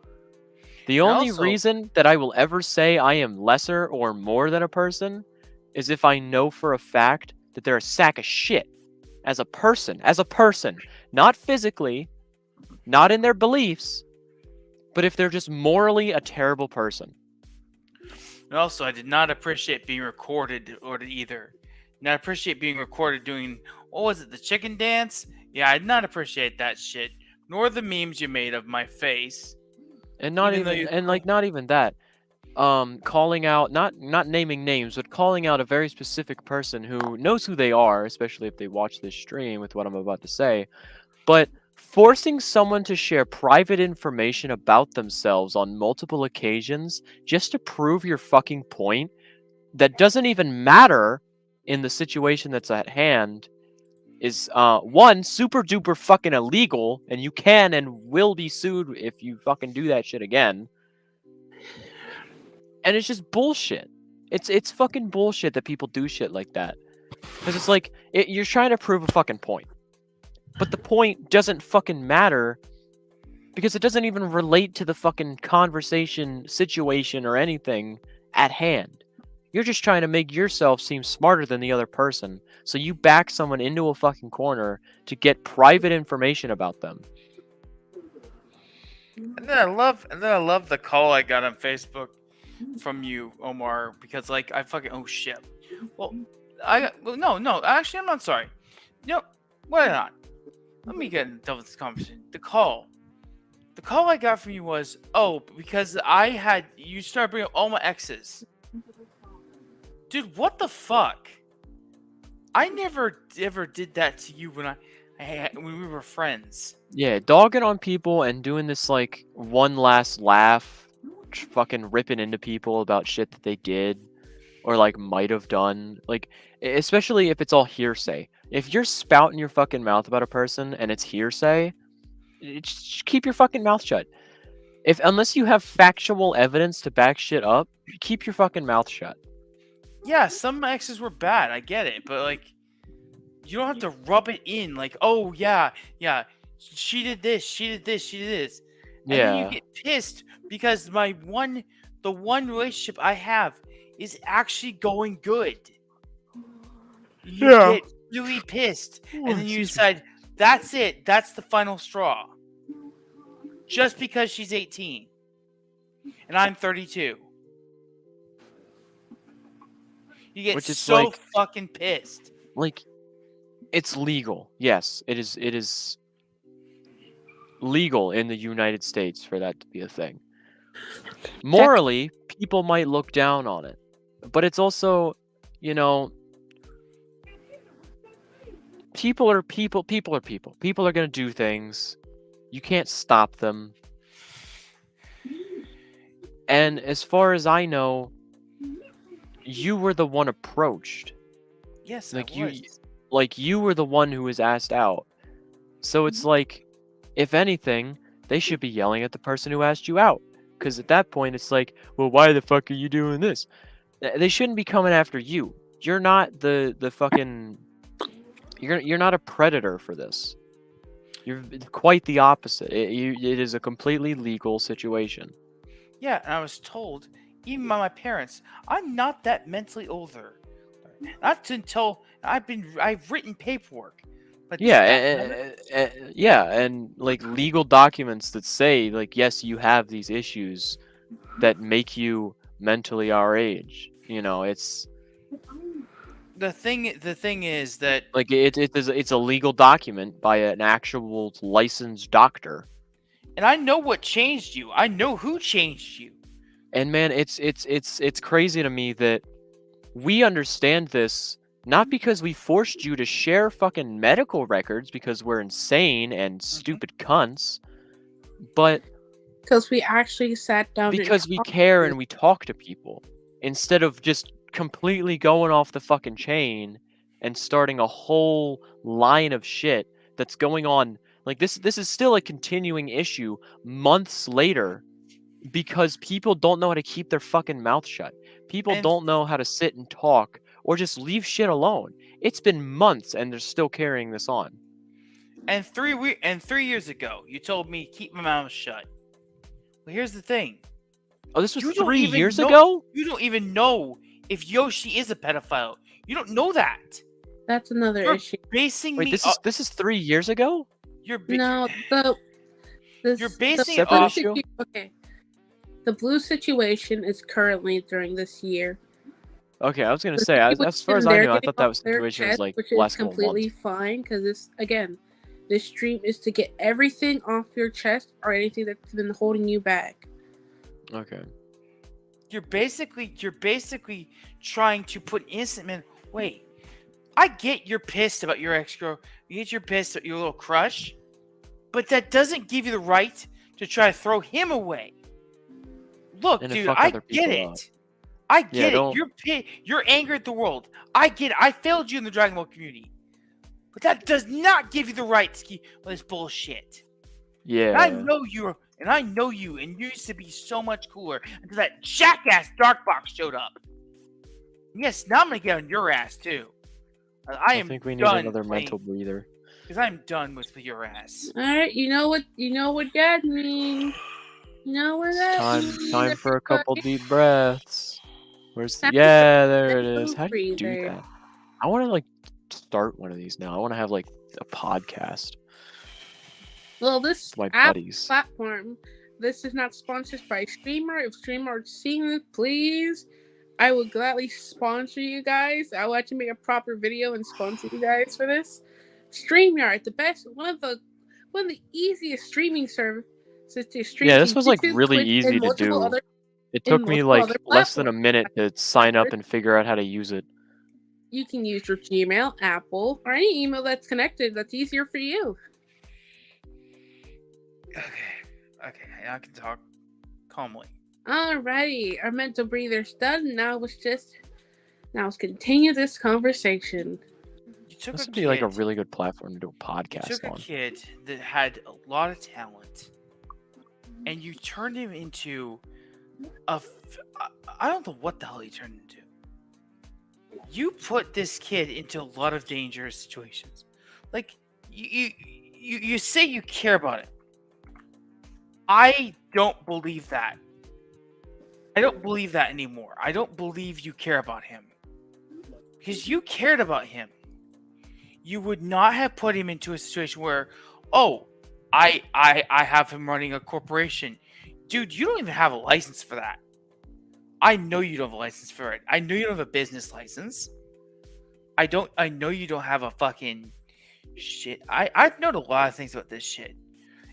The And only also- reason that I will ever say I am lesser or more than a person is if I know for a fact that they're a sack of shit as a person, not physically, not in their beliefs, but if they're just morally a terrible person. And also, I did not appreciate being recorded either. Not appreciate being recorded doing, what was it, the chicken dance? Yeah, I did not appreciate that shit. Nor the memes you made of my face. And not Even though even you- and like not even that. Calling out not naming names, but calling out a very specific person who knows who they are, especially if they watch this stream with what I'm about to say. But forcing someone to share private information about themselves on multiple occasions just to prove your fucking point that doesn't even matter in the situation that's at hand is one, super duper fucking illegal, and you can and will be sued if you fucking do that shit again. And it's just bullshit. It's fucking bullshit that people do shit like that. Because it's like, you're trying to prove a fucking point. But the point doesn't fucking matter because it doesn't even relate to the fucking conversation, situation, or anything at hand. You're just trying to make yourself seem smarter than the other person. So you back someone into a fucking corner to get private information about them. And then I love the call I got on Facebook from you, Omar, because like I fucking oh shit. Well, no, actually I'm not sorry. No, why not? Let me get done with this conversation. The call I got from you was because you started bringing up all my exes. Dude, what the fuck? I never ever did that to you when we were friends. Yeah, dogging on people and doing this like one last laugh, fucking ripping into people about shit that they did or like might have done. Like, especially if it's all hearsay. If you're spouting your fucking mouth about a person and it's hearsay, just keep your fucking mouth shut. Unless you have factual evidence to back shit up, keep your fucking mouth shut. Yeah, some exes were bad. I get it, but like, you don't have to rub it in. Like, oh yeah, she did this, she did this, she did this, and then you get pissed because the one relationship I have is actually going good. You get really pissed, and then you decide that's it. That's the final straw. Just because she's 18 and I'm 32. You get so like, fucking pissed. Like, it's legal. Yes, it is legal in the United States for that to be a thing. Morally, people might look down on it. But it's also, you know, people are people. People are people. People are going to do things. You can't stop them. And as far as I know, you were the one approached. Yes, like I was. You were the one who was asked out. So it's like, if anything, they should be yelling at the person who asked you out. Because at that point, it's like, well, why the fuck are you doing this? They shouldn't be coming after you. You're not the fucking... You're not a predator for this. You're quite the opposite. It is a completely legal situation. Yeah, and I was told, even by my parents, I'm not that mentally older. Not until I've written paperwork. But and like legal documents that say like, yes, you have these issues that make you mentally our age. You know, it's the thing is that like it's a legal document by an actual licensed doctor. And I know what changed you. I know who changed you. And man, it's crazy to me that we understand this not because we forced you to share fucking medical records because we're insane and stupid cunts, but because we actually sat down because we care and we talk to people instead of just completely going off the fucking chain and starting a whole line of shit that's going on. Like this is still a continuing issue months later because people don't know how to keep their fucking mouth shut. People don't know how to sit and talk or just leave shit alone. It's been months and they're still carrying this on. And 3 years ago, you told me keep my mouth shut. Well, here's the thing. Oh, this was 3 years ago? You don't even know if Yoshi is a pedophile. You don't know that. That's another issue. Wait, this is 3 years ago? You're basing it off. Okay. The blue situation is currently during this year. Okay, I was gonna say, as far as I know, I thought that situation was like less than 1 month. Which is completely fine, because this stream is to get everything off your chest or anything that's been holding you back. Okay. You're basically trying to put innocent men. Wait, I get you're pissed about your ex-girl. You get you're pissed at your little crush, but that doesn't give you the right to try to throw him away. Look, dude, I get it. I get it. You're angry at the world. I get it. I failed you in the Dragon Ball community. But that does not give you the right to keep this bullshit. Yeah. And I know you, and you used to be so much cooler until that jackass Darkbox showed up. Yes, now I'm gonna get on your ass too. I I am think we need done another playing mental breather. because I'm done with your ass. All right, you know what that means. You know what It's that time means, for a couple everybody. deep breaths. Where's Time for yeah, there it is. mental How do you do breather. that? I want to like start one of these now. I want to have like a podcast Well, this with my app buddies. platform, this is not sponsored by Streamer. If Streamer is seeing this, please, I will gladly sponsor you guys. I'll actually make a proper video and sponsor you guys for this. StreamYard, the best, one of the easiest streaming services to stream Yeah, to this was like YouTube, really Twitch, easy and to do. It took me multiple other like less than a platforms. minute to sign up and figure out how to use it. You can use your Gmail, Apple, or any email that's connected that's easier for you. Okay, I can talk calmly. Alrighty, our mental breather's done. Now let's continue this conversation. You took This a would be like a kid- really good platform to do a You podcast took a on. kid that had a lot of talent, and you turned him into I don't know what the hell he turned into. You put this kid into a lot of dangerous situations. Like you say you care about it. I don't believe that. I don't believe that anymore. I don't believe you care about him. Because you cared about him. You would not have put him into a situation where, oh, I have him running a corporation. Dude, you don't even have a license for that. I know you don't have a license for it. I know you don't have a business license. I know you don't have a fucking shit. I've known a lot of things about this shit.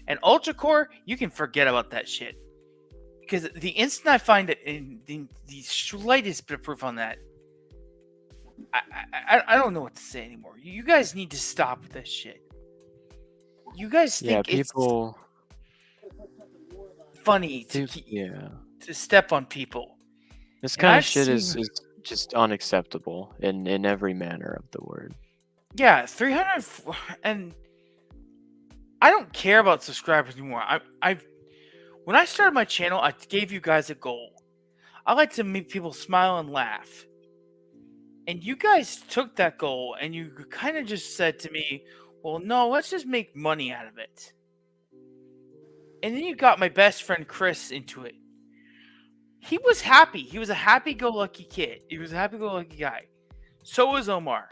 And Ultra Core, you can forget about that shit. Because the instant I find it in the slightest bit of proof on that, I don't know what to say anymore. You guys need to stop with this shit. You guys think people. It's funny to step on people. This kind of shit is just unacceptable in every manner of the word. Yeah, 300 and I don't care about subscribers anymore. When I started my channel, I gave you guys a goal. I like to make people smile and laugh. And you guys took that goal and you kind of just said to me, well, no, let's just make money out of it. And then you got my best friend Chris into it. He was happy. He was a happy-go-lucky kid. He was a happy-go-lucky guy. So was Omar.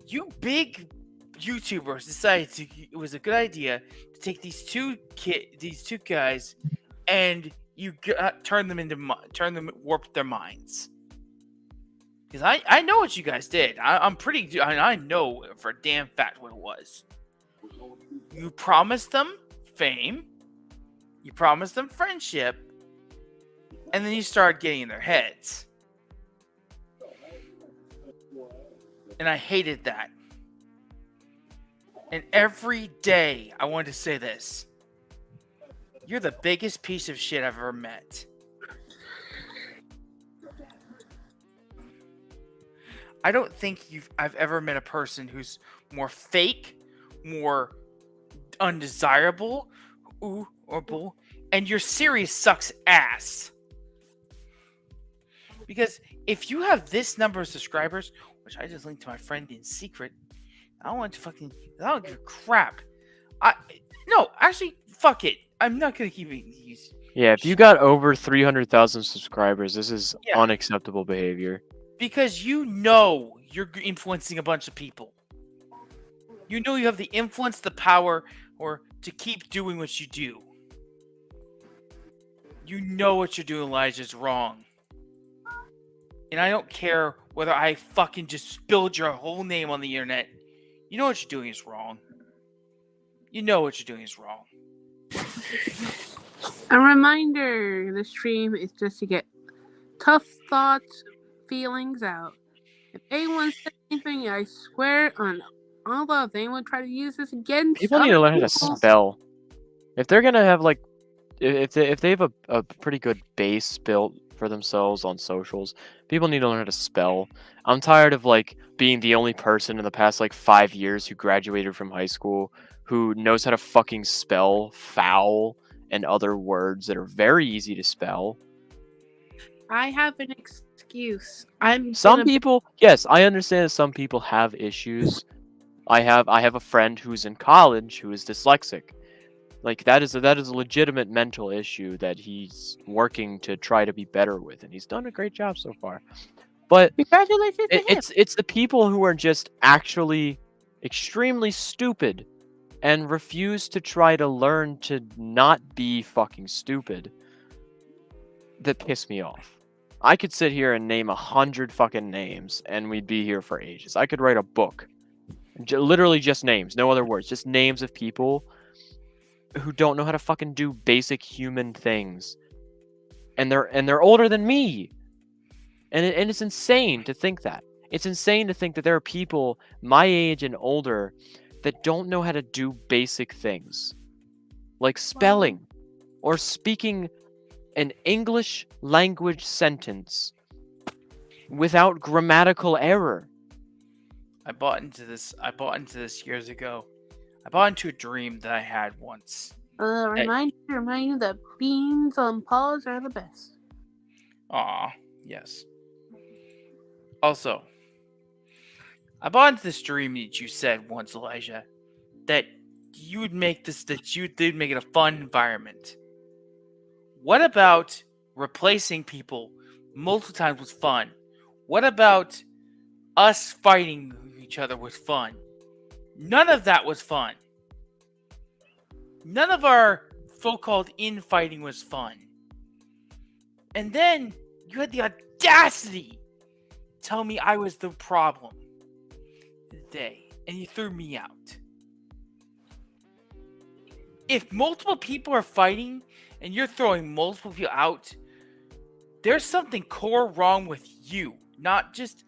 You big YouTubers decided it was a good idea to take these two guys, and you warped their minds. Because I know what you guys did. I know for a damn fact what it was. You promised them fame. You promised them friendship. And then you started getting in their heads. And I hated that. And every day I wanted to say this. You're the biggest piece of shit I've ever met. I don't think I've ever met a person who's more fake, more undesirable, and your series sucks ass. Because if you have this number of subscribers, which I just linked to my friend in secret, I don't give a crap. No, actually, fuck it. I'm not gonna keep these. Yeah, if you got over 300,000 subscribers, this is unacceptable behavior. Because you know you're influencing a bunch of people. You know you have the influence, the power, or to keep doing what you do. You know what you're doing, Elijah, is wrong. And I don't care whether I fucking just spilled your whole name on the internet. You know what you're doing is wrong. You know what you're doing is wrong. A reminder, the stream is just to get tough thoughts, feelings out. If anyone says anything, I swear on Allah, if anyone try to use this against people need to learn how to spell. If they're gonna have like, if they have a pretty good base built for themselves on socials, people need to learn how to spell. I'm tired of like being the only person in the past like 5 years who graduated from high school who knows how to fucking spell foul and other words that are very easy to spell. I have an excuse. I'm Some gonna. people, yes, I understand that some people have issues. I have a friend who's in college who is dyslexic. Like that is a legitimate mental issue that he's working to try to be better with, and he's done a great job so far. But Congratulations to him. it's the people who are just actually extremely stupid and refuse to try to learn to not be fucking stupid that piss me off. I could sit here and name 100 fucking names, and we'd be here for ages. I could write a book, literally just names, no other words, just names of people who don't know how to fucking do basic human things, and they're older than me, and it's insane to think that. It's insane to think that there are people my age and older that don't know how to do basic things, like spelling or speaking an English language sentence without grammatical error. I bought into this years ago. I bought into a dream that I had once. Remind you that beans on paws are the best. Aw, yes. Also, I bought into this dream that you said once, Elijah, that you'd make it a fun environment. What about replacing people multiple times with fun? What about us fighting each other was fun? None of that was fun. None of our so-called infighting was fun. And then you had the audacity to tell me I was the problem today, and you threw me out. If multiple people are fighting and you're throwing multiple people out, there's something core wrong with you. Not just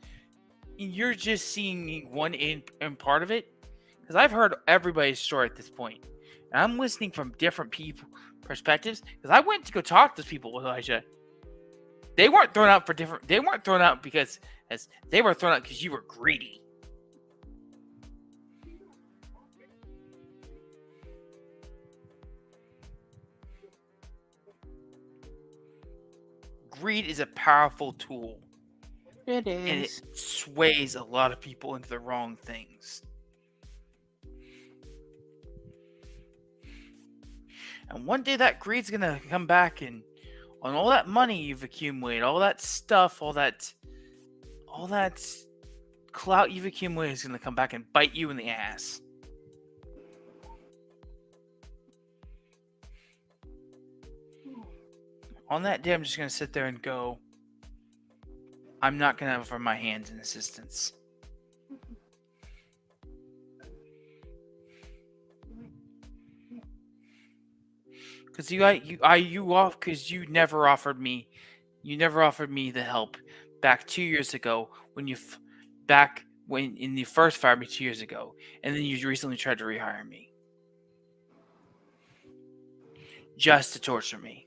you're just seeing one in part of it. Because I've heard everybody's story at this point. And I'm listening from different people perspectives. Because I went to go talk to those people with Elijah. They weren't thrown out because they were thrown out because you were greedy. Greed is a powerful tool. It is. And it sways a lot of people into the wrong things. And one day that greed's gonna come back, and on all that money you've accumulated, all that stuff, all that clout you've accumulated is gonna come back and bite you in the ass. On that day, I'm just gonna sit there and go, I'm not gonna offer my hands in assistance. Because you never offered me the help back 2 years ago when you first fired me 2 years ago, and then you recently tried to rehire me just to torture me.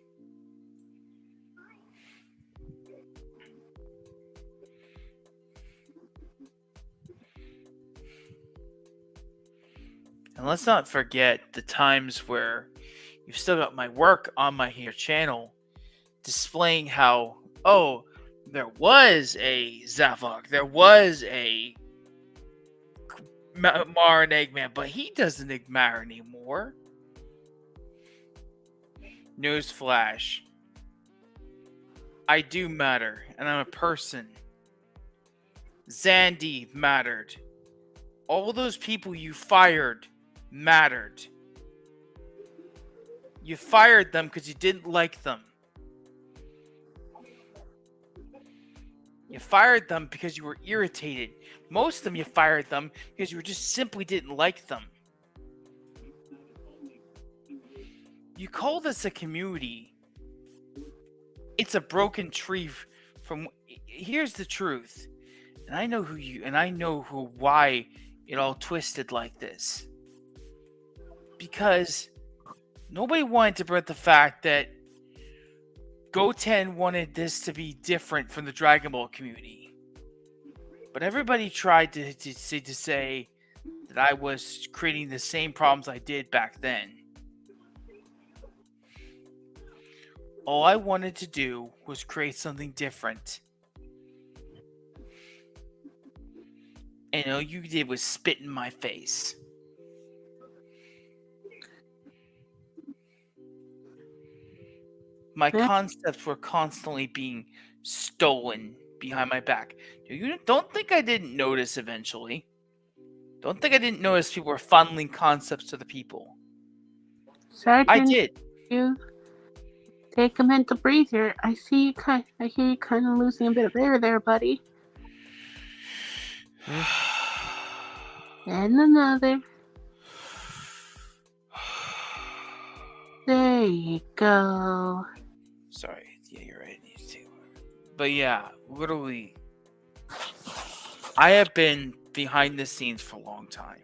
And let's not forget the times where you've still got my work on my channel displaying how, oh, there was a Zavok, there was a Mar and Eggman, but he doesn't matter anymore. Newsflash. I do matter, and I'm a person. Zandy mattered. All those people you fired mattered. You fired them because you didn't like them. You fired them because you were irritated. Most of them you fired them because you just simply didn't like them. You call this a community. It's a broken tree here's the truth. And I know why it all twisted like this. Because nobody wanted to bring up the fact that Goten wanted this to be different from the Dragon Ball community. But everybody tried to say that I was creating the same problems I did back then. All I wanted to do was create something different. And all you did was spit in my face. My Yeah. concepts were constantly being stolen behind my back. You don't think I didn't notice eventually. Don't think I didn't notice people were funneling concepts to the people. I Sergeant, did. you take a mental breather. I hear you kind of losing a bit of air there, buddy. And another. There you go. Sorry. Yeah, you're right. But yeah, literally, I have been behind the scenes for a long time.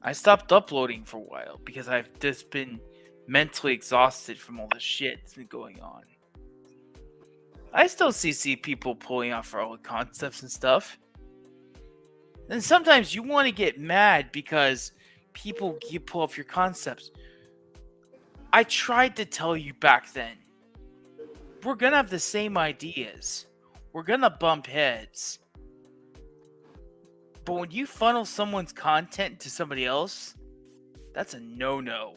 I stopped uploading for a while because I've just been mentally exhausted from all the shit that's been going on. I still see people pulling off all the concepts and stuff. And sometimes you want to get mad because people pull off your concepts. I tried to tell you back then, we're going to have the same ideas. We're going to bump heads. But when you funnel someone's content to somebody else, that's a no-no.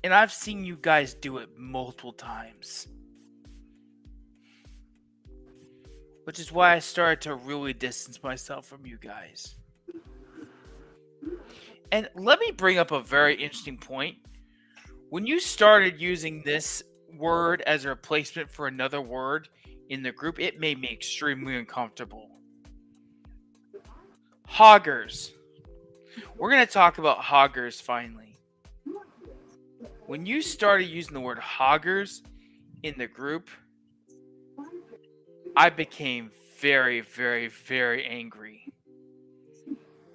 And I've seen you guys do it multiple times. Which is why I started to really distance myself from you guys. And let me bring up a very interesting point. When you started using this word as a replacement for another word in the group, it made me extremely uncomfortable. Hoggers. We're going to talk about hoggers finally. When you started using the word hoggers in the group, I became very, very, very angry.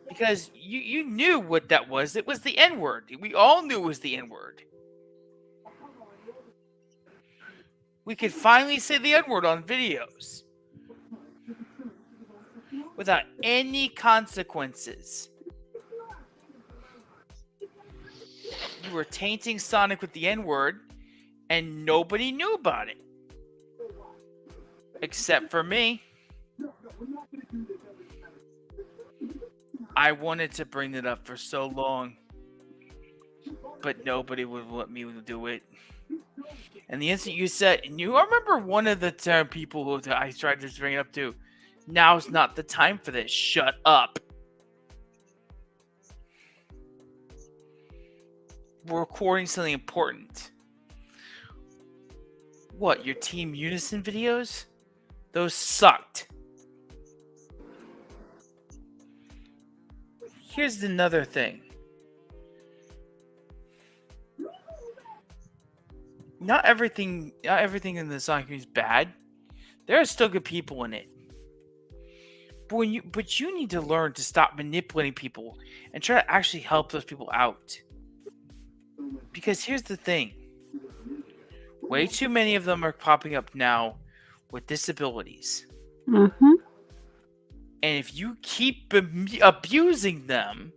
Because you knew what that was. It was the N-word. We all knew it was the N-word. We could finally say the N-word on videos. Without any consequences. You were tainting Sonic with the N-word, and nobody knew about it. Except for me. I wanted to bring it up for so long, but nobody would let me do it. And the instant you said, and I remember one of the people who I tried to bring it up to, now's not the time for this. Shut up. We're recording something important. What, your Team Unison videos? Those sucked. Here's another thing. Not everything in the Sonic community is bad. There are still good people in it. But you need to learn to stop manipulating people and try to actually help those people out. Because here's the thing. Way too many of them are popping up now with disabilities. Mm-hmm. And if you keep abusing them,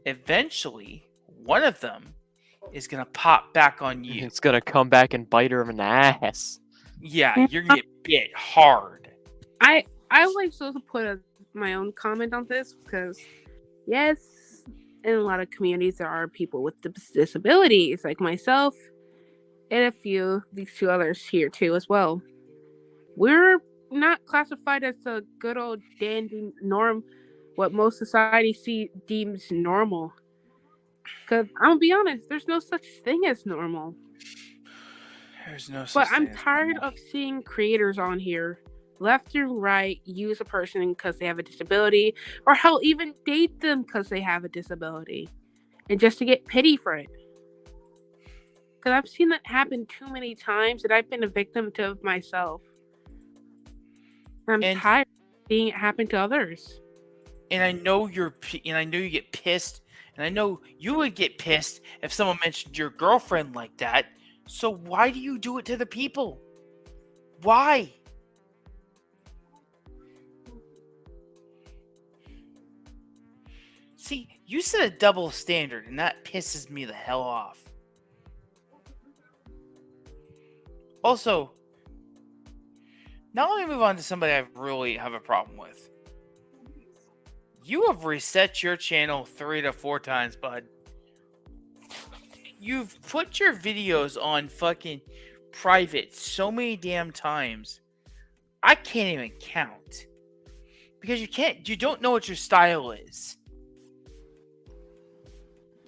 eventually one of them is going to pop back on you. It's gonna come back and bite her in the ass. Yeah, you're going to get bit hard. I would like to also put my own comment on this because, yes, in a lot of communities there are people with disabilities like myself and a few these two others here too as well. We're not classified as the good old dandy norm, what most society deems normal. Because I'm gonna be honest, there's no such thing as normal. There's no such But I'm thing as tired normal. of seeing creators on here, left and right, use a person because they have a disability, or hell, even date them because they have a disability, and just to get pity for it. Because I've seen that happen too many times, and I've been a victim to myself. I'm tired of seeing it happen to others. And I know you get pissed, and I know you would get pissed if someone mentioned your girlfriend like that. So why do you do it to the people? Why? See, you set a double standard, and that pisses me the hell off. Also, now let me move on to somebody I really have a problem with. You have reset your channel 3 to 4 times, bud. You've put your videos on fucking private so many damn times. I can't even count. Because you don't know what your style is.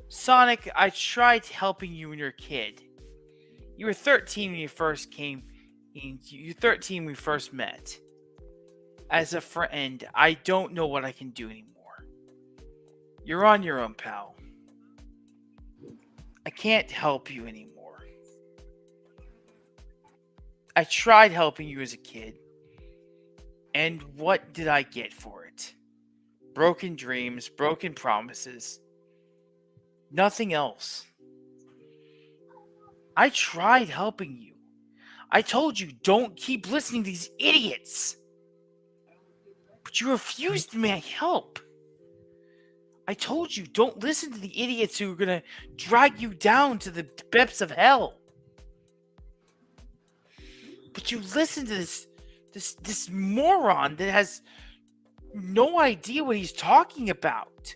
Sonic, I tried helping you when you were a kid. You were 13 when you first came. You were 13 when we first met. As a friend, I don't know what I can do anymore. You're on your own, pal. I can't help you anymore. I tried helping you as a kid. And what did I get for it? Broken dreams, broken promises. Nothing else. I tried helping you. I told you don't keep listening to these idiots. But you refused my help. I told you don't listen to the idiots who are going to drag you down to the depths of hell. But you listen to this moron that has no idea what he's talking about.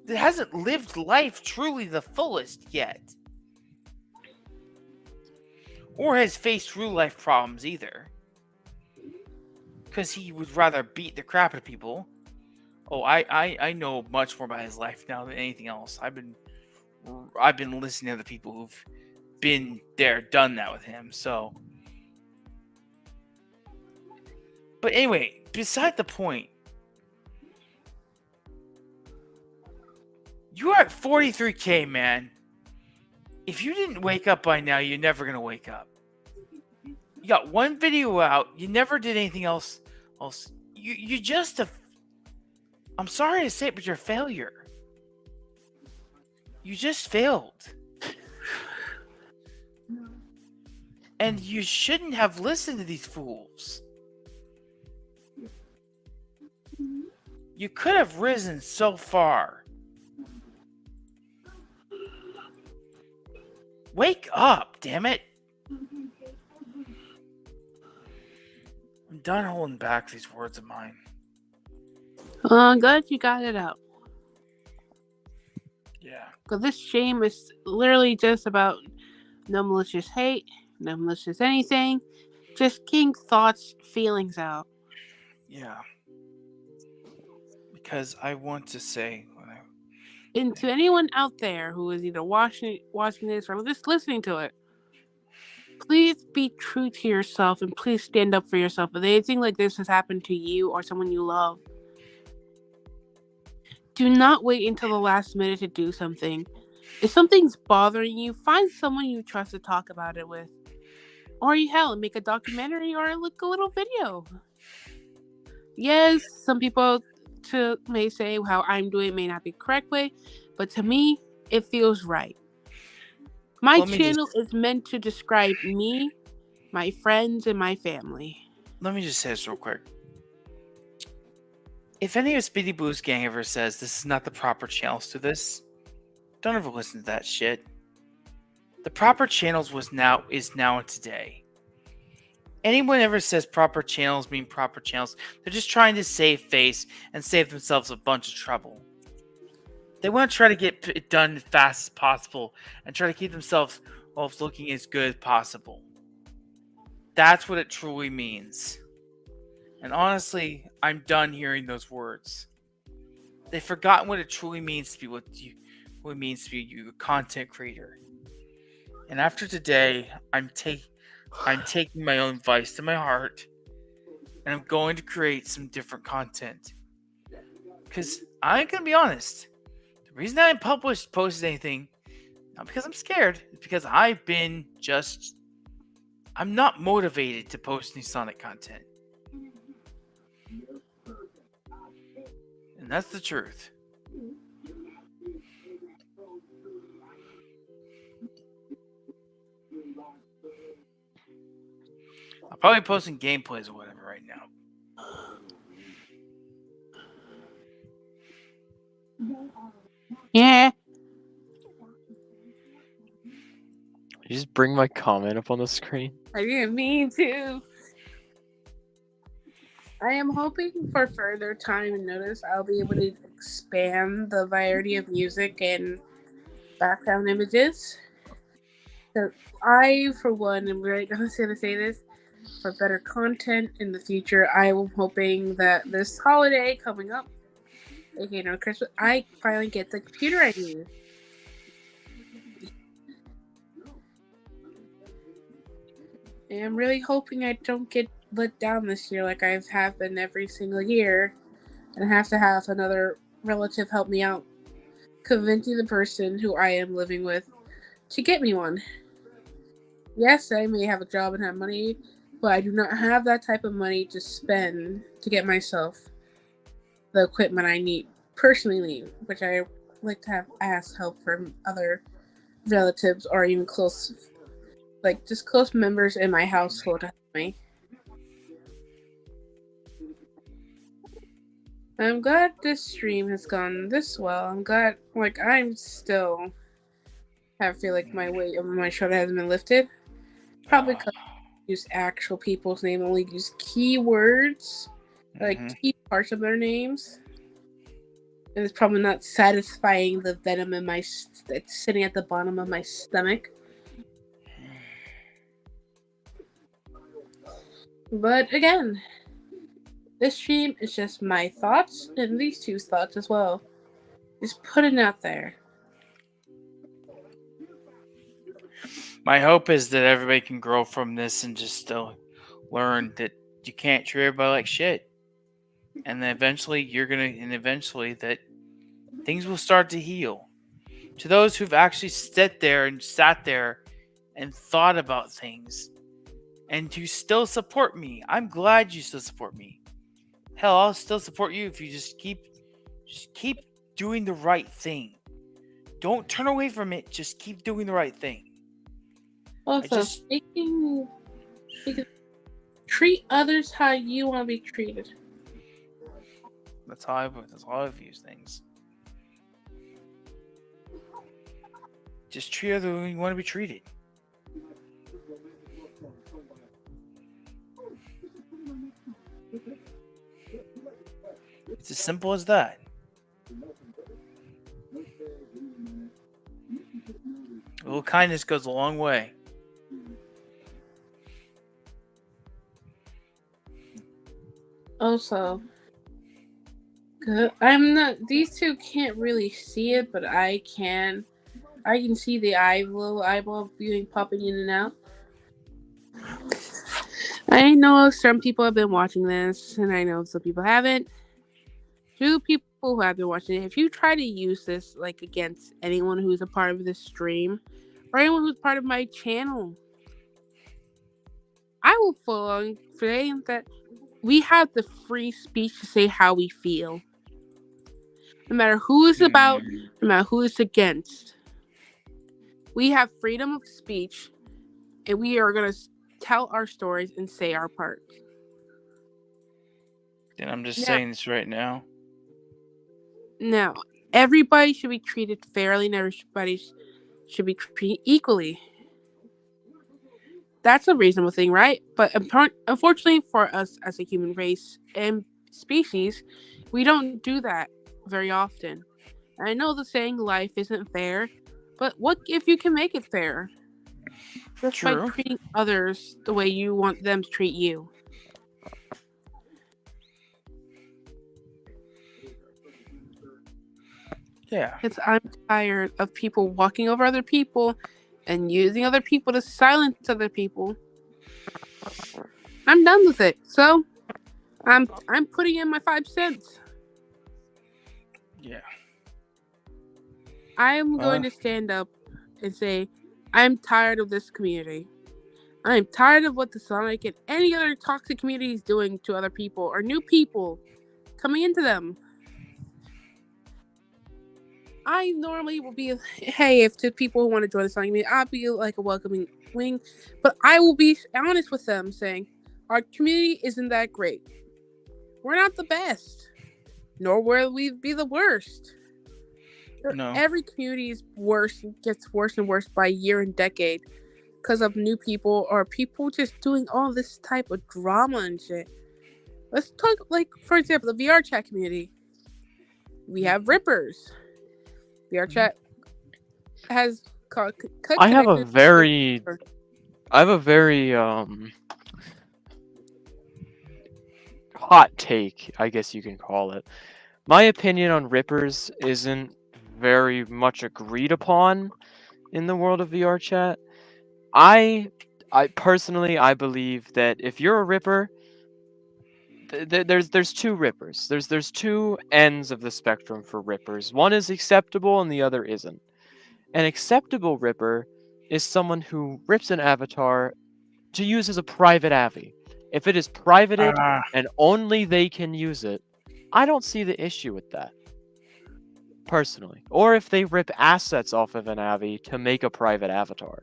That hasn't lived life truly the fullest yet. Or has faced real life problems either. Because he would rather beat the crap out of people. Oh, I know much more about his life now than anything else. I've been listening to the people who've been there, done that with him. So, but anyway, beside the point, you are at 43K, man. If you didn't wake up by now, you're never gonna wake up. You got one video out. You never did anything else. You just I'm sorry to say it, but you're a failure. You just failed. And you shouldn't have listened to these fools. You could have risen so far. Wake up, damn it. I'm done holding back these words of mine. Good you got it out. Yeah. Because this shame is literally just about no malicious hate, no malicious anything. Just getting thoughts, feelings out. Yeah. Because I want to say... And to anyone out there who is either watching this or just listening to it, please be true to yourself and please stand up for yourself. If anything like this has happened to you or someone you love, do not wait until the last minute to do something. If something's bothering you, find someone you trust to talk about it with. Or hell, make a documentary or like a little video. Yes, some people may say how I'm doing it may not be the correct way, but to me, it feels right. My channel is meant to describe me, my friends, and my family. Let me just say this real quick. If any of Speedy Boo's gang ever says this is not the proper channels to this, don't ever listen to that shit. The proper channels is now and today. Anyone ever says proper channels mean proper channels, they're just trying to save face and save themselves a bunch of trouble. They want to try to get it done as fast as possible and try to keep themselves looking as good as possible. That's what it truly means. And honestly, I'm done hearing those words. They've forgotten what it truly means to be what it means to be a content creator. And after today, I'm taking my own advice to my heart, and I'm going to create some different content. Because I'm gonna be honest, the reason I haven't posted anything, not because I'm scared, it's because I'm not motivated to post new Sonic content. And that's the truth. I'm probably posting gameplays or whatever right now. Yeah. you just bring my comment up on the screen? I didn't mean to. I am hoping for further time and notice I'll be able to expand the variety of music and background images. So I, for one, am really going to say this. For better content in the future, I am hoping that this holiday coming up, aka no Christmas, I finally get the computer I need. And I'm really hoping I don't get let down this year like I have been every single year and have to have another relative help me out, convincing the person who I am living with to get me one. Yes, I may have a job and have money, but I do not have that type of money to spend to get myself the equipment I personally need, which I like to have ask help from other relatives or even close members in my household to help me. I'm glad this stream has gone this well. I'm glad, I'm still I feel like my weight over my shoulder hasn't been lifted. Probably because I use actual people's name, only use keywords, key parts of their names. And it's probably not satisfying the venom in that's sitting at the bottom of my stomach. But again, this stream is just my thoughts and these two thoughts as well. Just putting it out there. My hope is that everybody can grow from this and just still learn that you can't treat everybody like shit. And then eventually that things will start to heal. To those who've actually sat there and thought about things and to still support me, I'm glad you still support me. Hell, I'll still support you if you just keep doing the right thing. Don't turn away from it. Just keep doing the right thing. Also, treat others how you want to be treated. That's how I view things. Just treat others the way you want to be treated. It's as simple as that. A little kindness goes a long way. Also, these two can't really see it, but I can. I can see the little eyeball viewing popping in and out. I know some people have been watching this, and I know some people haven't. To people who have been watching it, if you try to use this against anyone who's a part of this stream, or anyone who's part of my channel, I will full on say that we have the free speech to say how we feel. No matter who it's about, no matter who it's against. We have freedom of speech, and we are going to tell our stories and say our part. And I'm just saying this right now. Now, everybody should be treated fairly, and everybody should be treated equally. That's a reasonable thing, right? But unfortunately for us as a human race and species, we don't do that very often. I know the saying life isn't fair, but what if you can make it fair? Just True. by treating others the way you want them to treat you. Yeah. Because I'm tired of people walking over other people and using other people to silence other people. I'm done with it. So I'm putting in my 5 cents. Yeah. I am going to stand up and say, I'm tired of this community. I'm tired of what the Sonic and any other toxic community is doing to other people or new people coming into them. I normally will be, hey, if two people want to join the Sonic community, I'll be like a welcoming wing. But I will be honest with them, saying, our community isn't that great. We're not the best. Nor will we be the worst. No. Every community is worse, gets worse and worse by year and decade. because of new people or people just doing all this type of drama and shit. Let's talk, like, for example, the VR chat community. We have Rippers. VR chat has I have a very hot take, I guess you can call it. My opinion on Rippers isn't very much agreed upon in the world of VR chat. I personally, I believe that if you're a Ripper, there's two Rippers. There's two ends of the spectrum for Rippers. One is acceptable and the other isn't. An acceptable Ripper is someone who rips an avatar to use as a private avi. If it is privated and only they can use it, I don't see the issue with that. Personally. Or if they rip assets off of an avi to make a private avatar.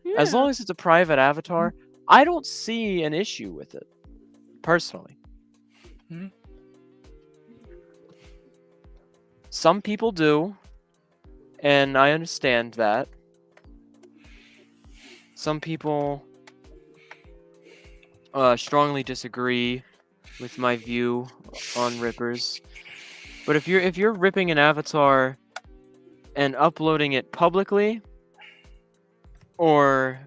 Yeah. As long as it's a private avatar, I don't see an issue with it. Personally. Mm-hmm. Some people do, and I understand that. Some people strongly disagree with my view on Rippers. But if you're ripping an avatar and uploading it publicly, or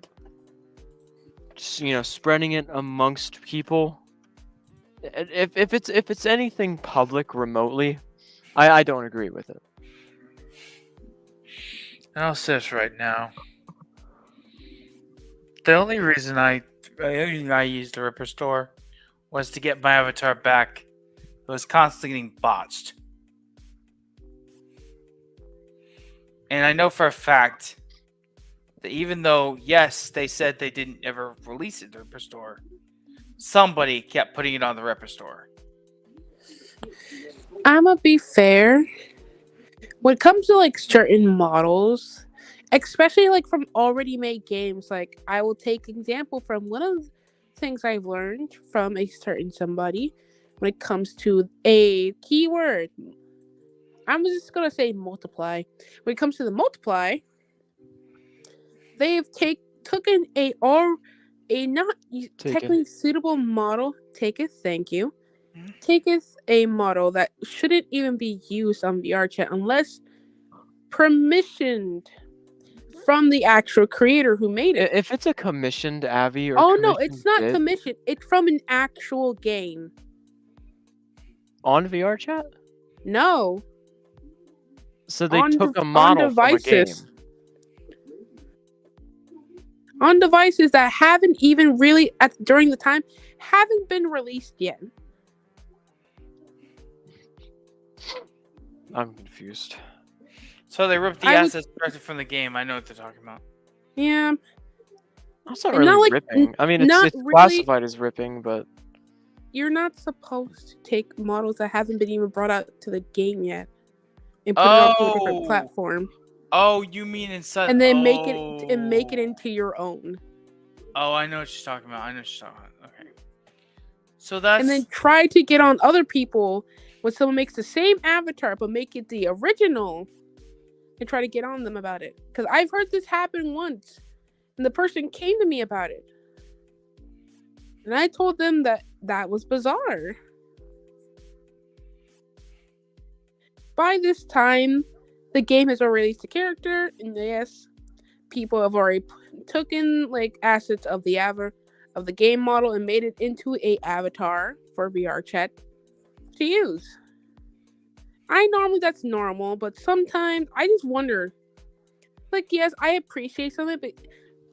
spreading it amongst people, if it's anything public remotely, I don't agree with it. I'll say this right now. The only reason I used the Ripper store was to get my avatar back. It was constantly getting botched. And I know for a fact that even though, yes, they said they didn't ever release it in the Ripper store, somebody kept putting it on the Ripper store. I'ma be fair. When it comes to like certain models, especially like from already made games, like I will take example from one of the things I've learned from a certain somebody when it comes to a keyword. I'm just gonna say multiply. When it comes to the multiply, they've taken a not technically suitable model. Thank you. Taketh a model that shouldn't even be used on VR chat unless permissioned from the actual creator who made it. If it's a commissioned avi or no, it's not commissioned. It's from an actual game. On VR chat? No. So they took a model from a game. On devices that haven't even really during the time haven't been released yet. I'm confused. So they ripped the assets directly from the game. I know what they're talking about. Yeah. That's not really ripping. I mean, it's really classified as ripping, but... You're not supposed to take models that haven't been even brought out to the game yet and put it on a different platform. Oh, you mean inside... And then make it into your own. Oh, I know what you're talking about. Okay. So that's... And then try to get on other people when someone makes the same avatar but make it the original and try to get on them about it. Because I've heard this happen once. And the person came to me about it. And I told them that was bizarre. By this time, the game has already released a character. And yes, people have already taken like assets of the game model and made it into a avatar for VR chat to use. That's normal, but sometimes I just wonder. Like, yes, I appreciate something, but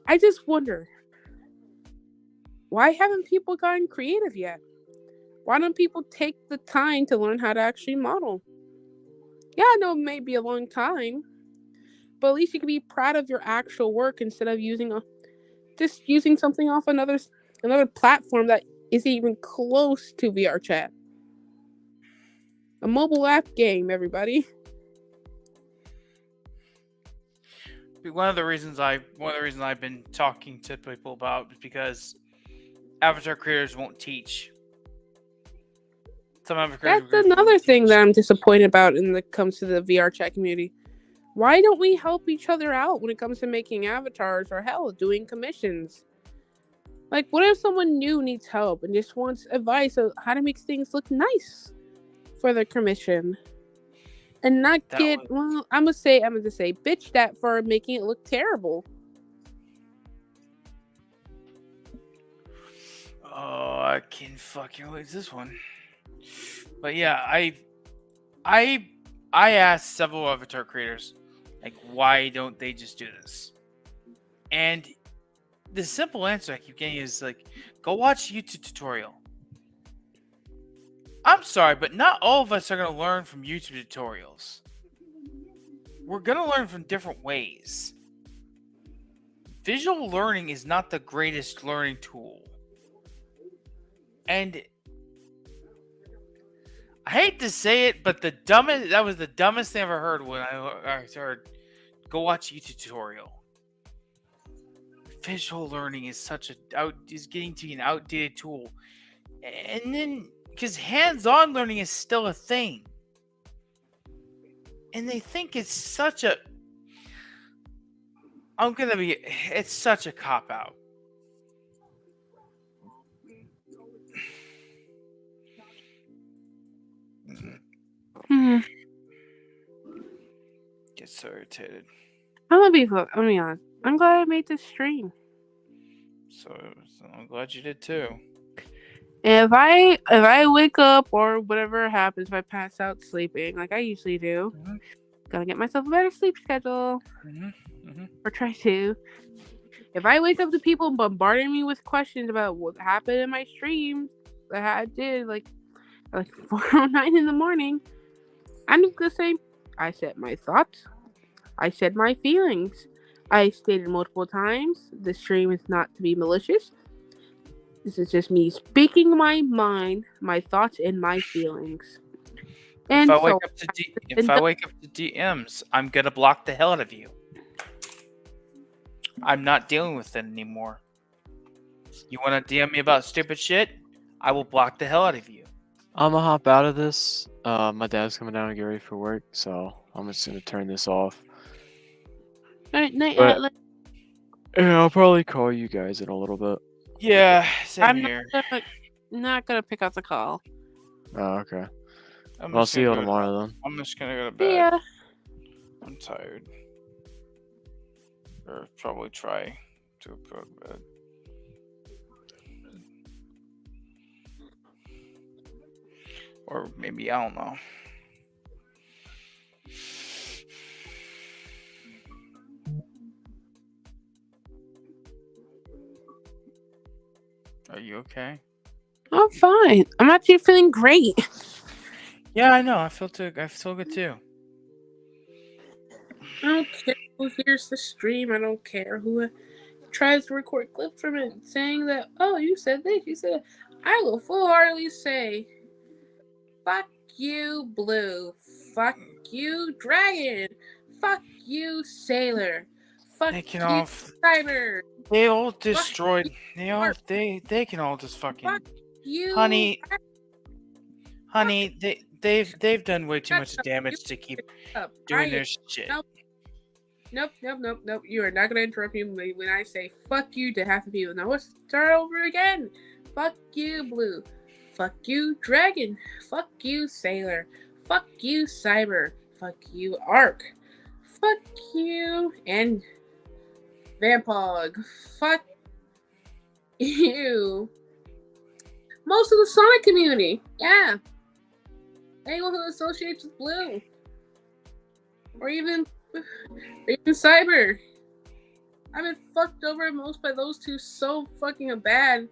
I just wonder. Why haven't people gotten creative yet? Why don't people take the time to learn how to actually model? Yeah, I know it may be a long time, but at least you can be proud of your actual work instead of using something off another platform that isn't even close to VR chat. A mobile app game, everybody. One of the reasons I've been talking to people about is because avatar creators won't teach. That's another thing that I'm disappointed about when it comes to the VR chat community. Why don't we help each other out when it comes to making avatars or hell, doing commissions? Like, what if someone new needs help and just wants advice of how to make things look nice for their commission? And not That get, well, I'm gonna say, bitch that for making it look terrible. Oh, I can fucking lose this one. But yeah, I asked several avatar creators, like, why don't they just do this? And the simple answer I keep getting is like, go watch a YouTube tutorial. I'm sorry, but not all of us are gonna learn from YouTube tutorials. We're gonna learn from different ways. Visual learning is not the greatest learning tool. And I hate to say it, but that was the dumbest thing I ever heard when I heard, go watch a YouTube tutorial. Visual learning is is getting to be an outdated tool. And then, because hands-on learning is still a thing. And they think it's such a... It's such a cop-out. Get so irritated. I'm gonna be honest. I'm glad I made this stream. So I'm glad you did too. If I wake up or whatever happens, if I pass out sleeping like I usually do, gotta get myself a better sleep schedule, or try to. If I wake up to people bombarding me with questions about what happened in my stream that I did like 4:09 in the morning, I'm just gonna say I said my thoughts, I said my feelings. I stated multiple times the stream is not to be malicious. This is just me speaking my mind, my thoughts, and my feelings. And if I wake up to DMs, I'm gonna block the hell out of you. I'm not dealing with it anymore. You want to DM me about stupid shit? I will block the hell out of you. I'm gonna hop out of this. My dad's coming down to get ready for work, so I'm just gonna turn this off. Yeah, I'll probably call you guys in a little bit. Yeah, same I'm here. not gonna pick up the call. Oh, okay. I'll see you tomorrow then. I'm just gonna go to bed. Yeah. I'm tired. Or probably try to go to bed. Or maybe, I don't know. Are you okay? I'm fine. I'm actually feeling great. Yeah, I know. I feel good too. I don't care who hears the stream. I don't care who tries to record clips from it saying that, oh, you said this, you said that. I will full-heartedly say, fuck you, Blue. Fuck you, Dragon. Fuck you, Sailor. Fuck you, Cyber. They all destroyed. They can all just fucking. Fuck you, honey. They've done way too much damage to keep doing their shit. Nope. You are not gonna interrupt me when I say fuck you to half the people. Now let's start over again. Fuck you, Blue. Fuck you, Dragon. Fuck you, Sailor. Fuck you, Cyber. Fuck you, Ark. Fuck you, and Vampog. Fuck you. Most of the Sonic community. Yeah. Anyone who associates with Blue. Or even Cyber. I've been fucked over most by those two so fucking bad.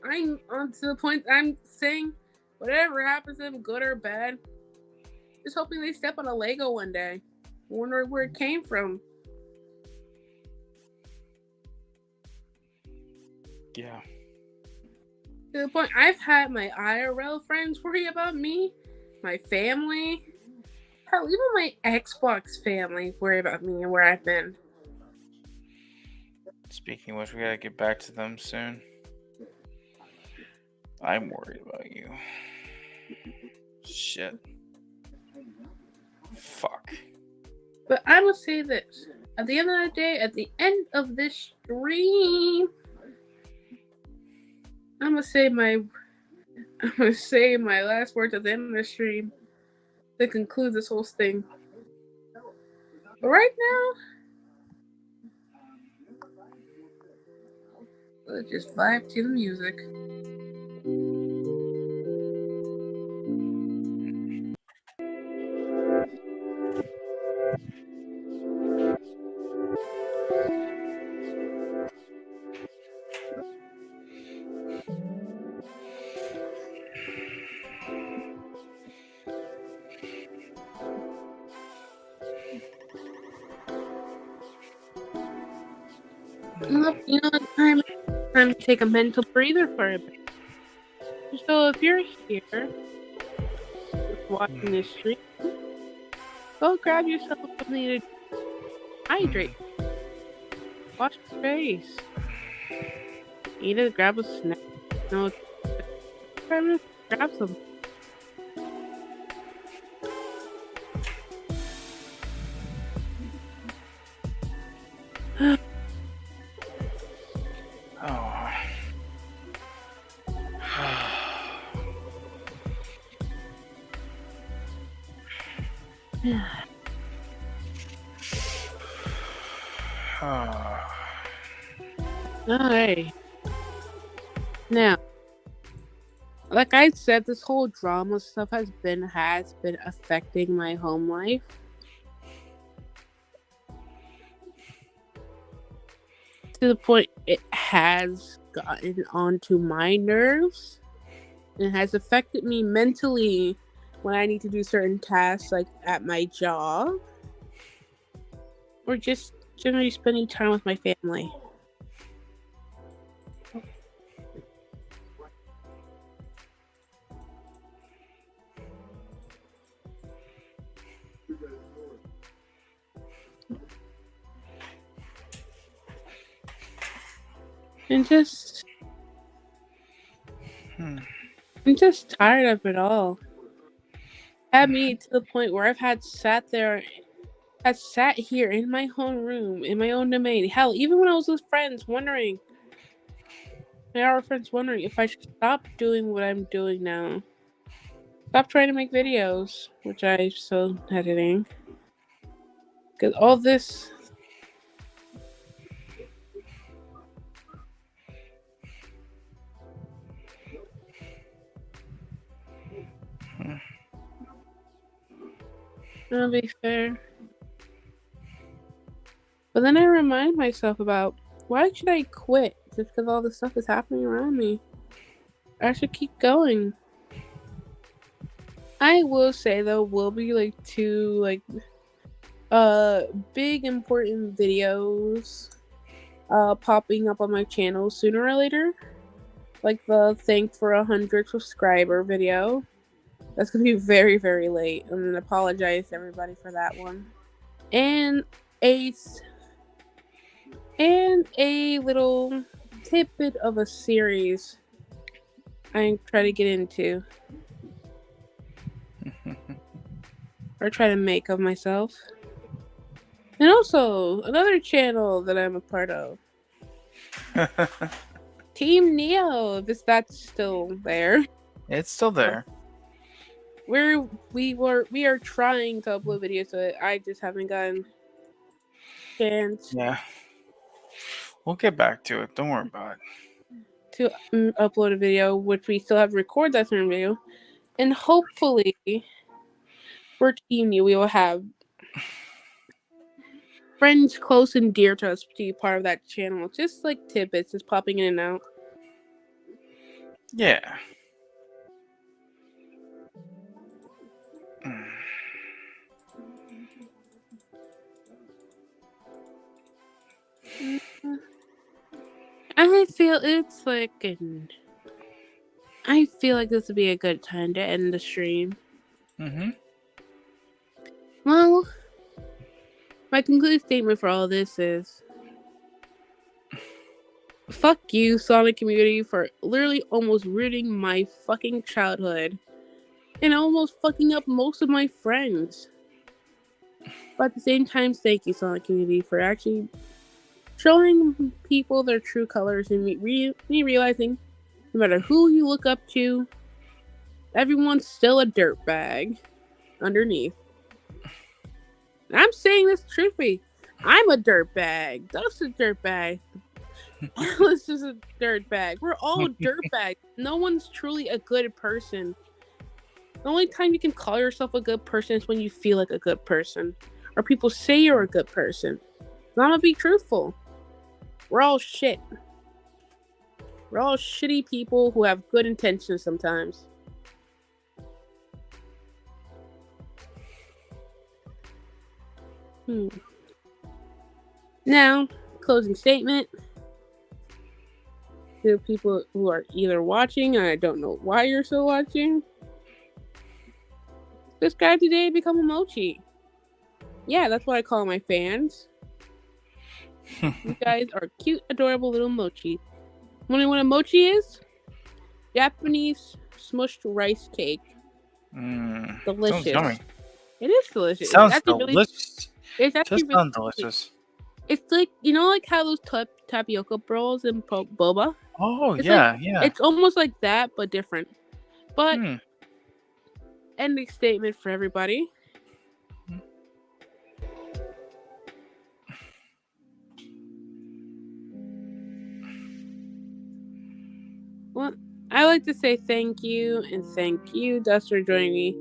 I'm on to the point I'm saying whatever happens to them, good or bad, just hoping they step on a Lego one day. Wonder where it came from. Yeah. To the point I've had my IRL friends worry about me, my family, hell, even my Xbox family worry about me and where I've been. Speaking of which, we gotta get back to them soon. I'm worried about you. Shit. Fuck. But I will say this. At the end of the day, at the end of this stream, I'm gonna say my last words at the end of the stream to conclude this whole thing. But right now, let's just vibe to the music. You know, time to take a mental breather for a bit. So if you're here watching this stream, go grab yourself something to hydrate. Wash your face. Either grab a snack. No, grab some. Alright. Now, like I said, this whole drama stuff has been affecting my home life. To the point it has gotten onto my nerves. It has affected me mentally when I need to do certain tasks, like at my job, or just generally spending time with my family. And I'm just tired of it all. Had me to the point where I've sat here in my own room, in my own domain. Hell, even when I was with friends, our friends wondering if I should stop doing what I'm doing now. Stop trying to make videos, which I'm still editing. Because all this... I'll be fair. But then I remind myself about, why should I quit just because all this stuff is happening around me? I should keep going. I will say though, will be two big important videos popping up on my channel sooner or later. Like the thank for 100 subscriber video. That's gonna be very, very late. I'm gonna apologize to everybody for that one. And a little tidbit of a series I try to get into. Or try to make of myself. And also, another channel that I'm a part of. Team Neo, if that's still there. It's still there. We are trying to upload videos to it. I just haven't gotten a chance. Yeah. We'll get back to it. Don't worry about it. To upload a video, which we still have to record that certain video. And hopefully, for Team Neo, we will have friends close and dear to us to be part of that channel. Just like tidbits, just popping in and out. Yeah. I feel like this would be a good time to end the stream. Well, my concluding statement for all this is, fuck you, Sonic community, for literally almost ruining my fucking childhood and almost fucking up most of my friends. But at the same time, thank you, Sonic Community, for actually showing people their true colors and me realizing no matter who you look up to, everyone's still a dirtbag underneath. And I'm saying this truthfully. I'm a dirtbag. Dust's a dirtbag. Alice is a dirtbag. We're all dirtbags. No one's truly a good person. The only time you can call yourself a good person is when you feel like a good person. Or people say you're a good person. So I'm gonna be truthful. We're all shit. We're all shitty people who have good intentions sometimes. Now, closing statement. To people who are either watching, and I don't know why you're still watching. Subscribe today, become a mochi. Yeah, that's what I call my fans. You guys are cute, adorable little mochi. Want to know what a mochi is? Japanese smushed rice cake. Delicious. Yummy. It is delicious. Sounds delicious. It's actually Just sounds delicious. It's like, you know, like how those tapioca rolls in boba? Oh, It's yeah, like, yeah. It's almost like that, but different. But, Hmm. ending statement for everybody. Well, I like to say thank you, and thank you, Dust, for joining me.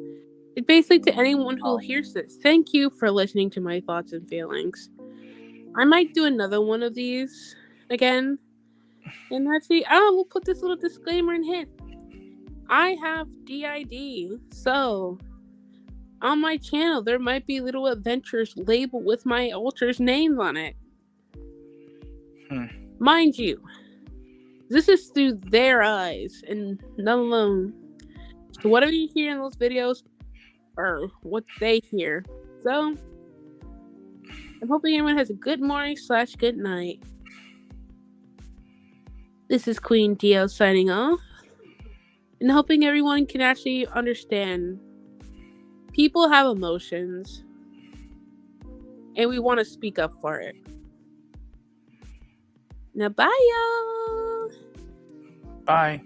And basically to anyone who hears this, thank you for listening to my thoughts and feelings. I might do another one of these again. And actually, we'll put this little disclaimer in here. I have DID, so on my channel there might be little adventures labeled with my alter's name on it. Mind you, this is through their eyes and none alone. So whatever you hear in those videos are what they hear. So I'm hoping everyone has a good morning / good night. This is Queen Dio signing off. And hoping everyone can actually understand people have emotions. And we want to speak up for it. Now bye y'all. Bye.